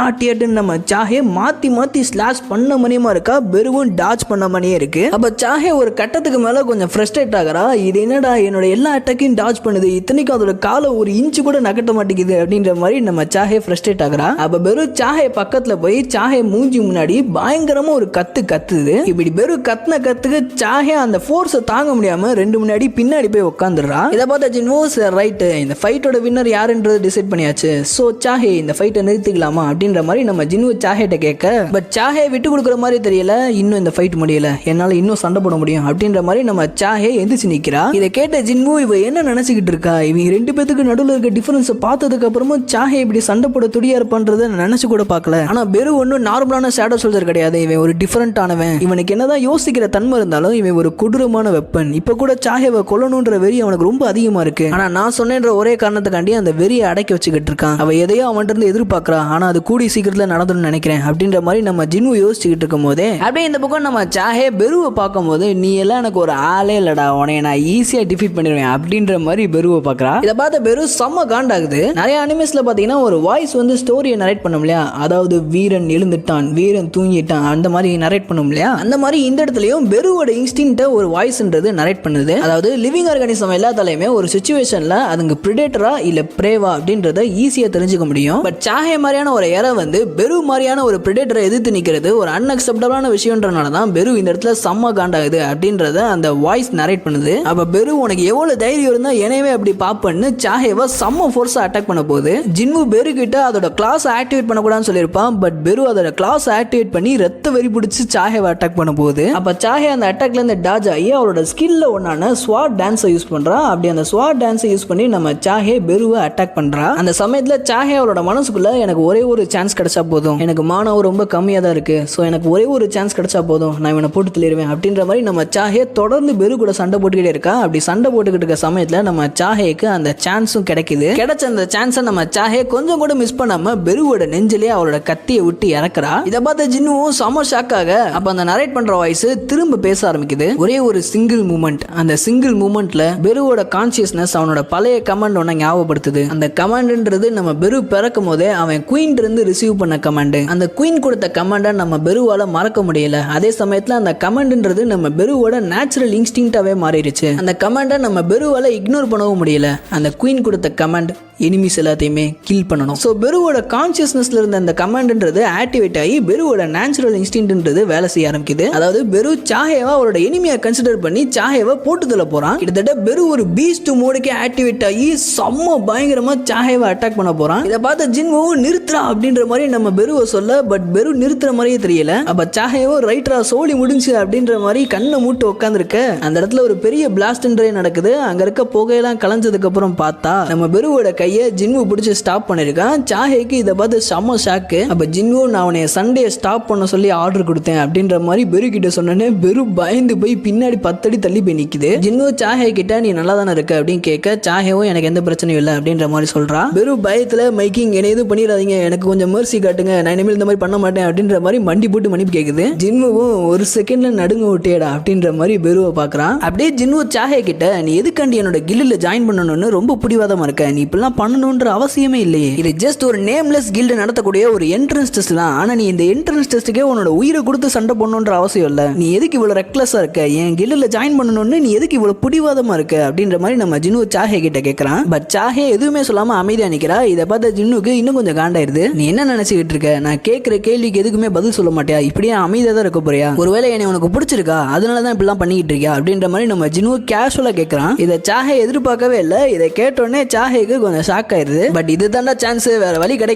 நாட் yet நம்ம சாஹே மாத்தி ஸ்லாஷ் பண்ண மணியமா இருக்கா, பெருவும் டாஜ் பண்ண மணியே இருக்கு. அப்ப சாஹே ஒரு கட்டத்துக்கு மேல கொஞ்சம் ஃப்ரஸ்ட்ரேட் ஆகிறா. இது என்னடா என்னோட எல்லா அட்டாக்கையும் டாஜ் பண்ணுது, இத்தனைக்கும் அதோட காலை ஒரு இன்ச்சு கூட நகட்ட மாட்டேங்குது அப்படின்ற மாதிரி நம்ம சாஹே ஃப்ரஸ்ட்ரேட் ஆகிறா. அப்ப பெரு சாஹே பக்கத்துல போய் சாஹே மூஞ்சி முன்னாடி பயங்கரமா ஒரு கத்துது. இப்படி பெரு கத்துக்கு சாஹே அந்த ஃபோர்ஸை தாங்க முடியாம 2 முன்னாடி பின்னாடி போய் உட்காந்துடுறா. இதை பார்த்தா ஜின்வோ ரைட், இந்த ஃபைட்டோட வின்னர் யாருன்றது டிசைட் பண்ணியாச்சு, சோ சாஹே இந்த ஃபைட்டை நிறுத்திக்கலாமா அப்படின்ற மாதிரி நம்ம ஜின்வோ சாஹேட்ட கேட்க, பட் சாஹே விட்டு கொடுக்குற மாதிரி தெரியல. இன்னும் இந்த ஃபைட் முடியல, என்னால இன்னும் சண்டை போட முடியும் அப்படின்ற மாதிரி நம்ம சாஹே எந்திரிச்சு நிக்கிறா. இதை கேட்ட ஜின்வோ இவ என்ன நினைச்சுக்கிட்டு இருக்கா, இவங்க 2 பேத்துக்கு நடுவில் இருக்க டிஃபரன்ஸ் பார்த்ததுக்கு அப்புறமும் சாஹே இப்படி சண்டை போட துடியா இருப்பான்றத நினைச்சு கூட பார்க்கல. ஆனா பெரு ஒன்னும் நார்மலான ஷேடோ சோல்ஜர் கிடையாது, இவன் ஒரு டிஃபரெண்ட் ஆனவன். இவனுக்கு என்னதான் யோசிக்கிற தன்மை இருந்தாலும் இவன் ஒரு கொடூரமான வெப்பன். இப்ப கூட சாஹேவை கொல்லணும்ன்ற வெறி அவனுக்கு ரொம்ப அதிகமா இருக்கு. ஆனா நான் சொன்னேன்ற ஒரே காரணத்துக்காண்டி அந்த வெறியை அடக்கி வச்சுக்கிட்டு இருக்கான். அவ எதையோ அவன்கிட்ட இருந்து எதிர்பார்க்கறா, ஆனா அது கூடி சீக்கிரத்துல நடந்துன்னு நினைக்கிறேன் அப்படின்ற மாதிரி நம்ம ஜின்வோ யோசிச்சுக்கிட்டு இருக்கும் போதே அப்படியே இந்த பக்கம் நம்ம சாஹே பெருவை பார்க்கும் போது, நீ எல்லாம் எனக்கு ஒரு ஆளே இல்லடா, உனைய நான் ஈஸியா டிஃபீட் பண்ணிடுவேன் அப்படின்ற மாதிரி பெருவை பார்க்கறா. இதை பார்த்த பெரு செம்ம காண்டாகுது. நிறைய அனிமேஸ்ல பாத்தீங்கன்னா ஒரு வாய்ஸ் வந்து ஸ்டோரியை நரேட் பண்ணும் இல்லையா, அதாவது வீரன் எழுந்துட்டான், வீரன் தூங்கிட்டான், அந்த மாதிரி நரேட் பண்ணும் இல்லையா, அந்த மாதிரி இந்த இடத்துலயும் பெருவோட இன்ஸ்டிங்க்ட ஒரு வாய்ஸ்ன்றது நரேட் பண்ணுது. அதாவது லிவிங் ஆர்கானிசம் எல்லாத்தாலையுமே ஒரு சிச்சுவேஷன்ல அதுங்க பிரெடேட்டரா இல்ல பிரேவா அப்படின்றத ஈஸியா தெரிஞ்சுக்க முடியும். பட் சாஹே மாதிரியான ஒரு எரை வந்து பெரு மாதிரியான ஒரு பிரெடேட்டரை எதிர்த்து நிக்கிறது ஒரு அன்அக்செப்டபிளான விஷயம்ன்றனால தான் பெரு இந்த இடத்துல செம்ம காண்டாகுது அப்படின்றத அந்த வாய்ஸ் நரேட் பண்ணுது. அப்ப பெரு உனக்கு எவ்வளவு தைரியம் இருந்தா எனவே அப்படி பாப்பன்னு சாஹேவை செம்ம ஃபோர்ஸா அட்டாக் பண்ண போகுது. ஜின்வு பெரு கிட்ட அதோட கிளாஸ் ஆக்டிவேட் பண்ணக்கூடாதுன்னு சொல்லியிருப்பான். பட் பெரு அதோட கிளாஸ் ஆக்டிவேட் பண்ணி ரத்த வெறி பிடிச்சி சாஹேவை அட்டாக் பண்ண போகுது. அப்ப சாஹே அந்த அட்டாக்ல இருந்து டாஜ் ஆகி அவரோட ஸ்கில்ல ஒன்னான ஸ்வாட் டான்ஸை யூஸ் பண்றா. அப்படி அந்த ஸ்வாட் டான்ஸை யூஸ் பண்ணி நம்ம சாஹே பெருவை அட்டாக் பண்றா. அந்த சமயத்துல சாஹே அவரோட மனசுக்குள்ள எனக்கு ஒரே ஒரு சான்ஸ் கிடைச்சா போதும், எனக்கு மானம் ரொம்ப கம்மியா தான் இருக்கு, சோ எனக்கு ஒரே ஒரு சான்ஸ் கிடைச்சா போதும், நான் இவனை போட்டு தள்ளிடுவேன் அப்படின்ற மாதிரி நம்ம சாஹே தொடர்ந்து பெரு கூட சண்டை போட்டுக்கிட்டே இருக்கா. அப்படி சண்டை போட்டுக்கிட்டு இருக்க சமயத்துல நம்ம சாஹேக்கு அந்த சான்ஸும் கிடைக்குது. கிடைச்ச அந்த சான்ஸை நம்ம சாஹே கொஞ்சம் கூட மிஸ் பண்ணாம பெருவோட நெஞ்சிலே அவரோட கத்தியை விட்டு இறக்குறா. இதை பார்த்த ஜின்னுவும் செம ஷாக் ஆக அப்ப அந்த நரேட் பண்ற வாய்ஸ் திரும்ப பேச ஆரம்பிக்குது. ஒரே ஒரு சிங்கிள் மூமெண்ட், அந்த சிங்கிள் மூமெண்ட்ல பெருவோட கான்சியஸ்னஸ் அவனோட பழைய கமாண்ட் ஒன்ன ஞாபகப்படுத்துது. அந்த கமாண்ட்ன்றது நம்ம பெரு பிறக்கும் போதே அவன் குயின் இருந்து ரிசீவ் பண்ண கமாண்ட். அந்த குயின் கொடுத்த கமாண்டை நம்ம பெருவால மறக்க முடியல. அதே சமயத்துல அந்த கமாண்ட்ன்றது நம்ம பெருவோட நேச்சுரல் இன்ஸ்டிங்க்டாவே மாறிடுச்சு. அந்த கமாண்டை நம்ம பெருவால இக்னோர் பண்ணவும் முடியல. அந்த குயின் கொடுத்த கமாண்ட் எனிமீஸ் எல்லாத்தையுமே கில் பண்ணணும். ஸோ பெருவோட கான்சியஸ்னஸ்ல இருந்த அந்த கமாண்ட்ன்றது ஆக்டிவேட் ஆகி பெருவோட நேச்சுரல் இன்ஸ்டிங்க்ட்ன்றது வேலை செய்ய ஆரம்பிக்குது. அதாவது பெரு சாஹேவா அவரோட எனிமியா கன்சிடர் பண்ணி சாஹேவா போட்டுதல போறான். கிட்டத்தட்ட பெரு ஒரு பீஸ்ட் மோடுக்கே ஆக்டிவேட் ஆகி செம்ம பயங்கரமா சாஹேவா அட்டாக் பண்ண போறான். இதை பார்த்த ஜின்வோ நிறுத்துறா அப்படின்ற மாதிரி நம்ம பெருவை சொல்ல, பட் பெரு நிறுத்துற மாதிரியே தெரியல. அப்ப சாஹேவோ ரைட்ரா சோலி முடிஞ்சு அப்படின்ற மாதிரி கண்ணை மூட்டு உட்காந்துருக்க அந்த இடத்துல ஒரு பெரிய பிளாஸ்ட்ன்றே நடக்குது. அங்க இருக்க புகையெல்லாம் கலைஞ்சதுக்கு அப்புறம் பார்த்தா நம்ம பெருவோட கையை ஜின்வு பிடிச்சி ஸ்டாப் பண்ணிருக்கான். சாஹேக்கு இதை பார்த்து செம்ம ஷாக்கு. அப்ப ஜின்வு நான் அவனை சண்டே ஸ்டாப் பண்ண சொல்லி ஆர்டர் கொடுத்தேன் அப்படின்ற மாதிரி பெரு கிட்ட சொன்னேன்னு பெரு பயந்து போய் பின்னாடி 10 அடி தள்ளி போய் நிக்குது. ஜின்வு சாஹே கிட்ட நீ நல்லா தானே இருக்க அப்படின்னு கேட்க சாஹேவும் எனக்கு எந்த பிரச்சனையும் இல்லை அப்படின்ற மாதிரி சொல்றா. பெரு பயத்துல மைக்கிங் என்ன எதுவும் பண்ணிடாதீங்க, எனக்கு கொஞ்சம் மர்சி காட்டுங்க, நான் இனிமேல் இந்த மாதிரி பண்ண மாட்டேன் அப்படின்ற மாதிரி மண்டி போட்டு மன்னிப்பு கேக்குது. ஜின்வும் ஒரு செகண்ட்ல நடுங்க விட்டேடா அப்படின்ற மாதிரி பெருவை பாக்குறான். அப்படியே ஜின்வு சாஹே கிட்ட நீ எதுக்காண்டி என்னோட கில்டுல ஜாயின் பண்ணணும்னு ரொம்ப பிடிவாதமா இருக்க, நீ இப்பெல்லாம் பண்ணணும்ன்ற அவசியமே இல்லையே, இது ஜஸ்ட் ஒரு நேம்லெஸ் கில்டு நடத்தக்கூடிய ஒரு என்ட்ரன்ஸ் டெஸ்ட் தான். ஆனா நீ இந்த என்ட்ரன்ஸ் டெஸ்ட்டுக்கே உன்னோட உயிரை கொடுத்து சண்டை பண்ணணும்ன்ற அவசியம் இல்ல, நீ எதுக்கு இவ்வளவு ரெக்லஸா இருக்க, என் கில்டுல ஜாயின் பண்ணணும்னு நீ எதுக்கு இவ்வளவு பிடிவாதமா இருக்க அப்படின்ற மாதிரி நம்ம ஜின்னு சாஹே கிட்ட கேட்கறான். பட் சாஹே எதுவுமே சொல்லாம அமைதியா நிக்கிறா. இதை பார்த்த ஜின்னுக்கு இன்னும் கொஞ்சம் காண்டாயிருது. நீ என்ன நினைச்சுக்கிட்டு இருக்க, நான் கேட்கிற கேள்விக்கு எதுக்குமே பதில் சொல்ல மாட்டியா, இப்படியே அமைதியா தான் இருக்க போறியா, ஒருவேளை என்னை உனக்கு பிடிச்சிருக்கா அதனாலதான் இப்படிலாம் பண்ணிக்கிட்டு இருக்கியா அப்படின்ற மாதிரி நம்ம ஜின்னு கேஷுவலா கேட்கறான். இதை சாஹே எதிர்பார்க்கவே இல்லை. இதை கேட்டோடனே சாஹேக்கு கொஞ்சம் ஷாக் ஆயிருது. பட் இது தாண்டா சான்ஸ், வேற வழி கிடைக்கும்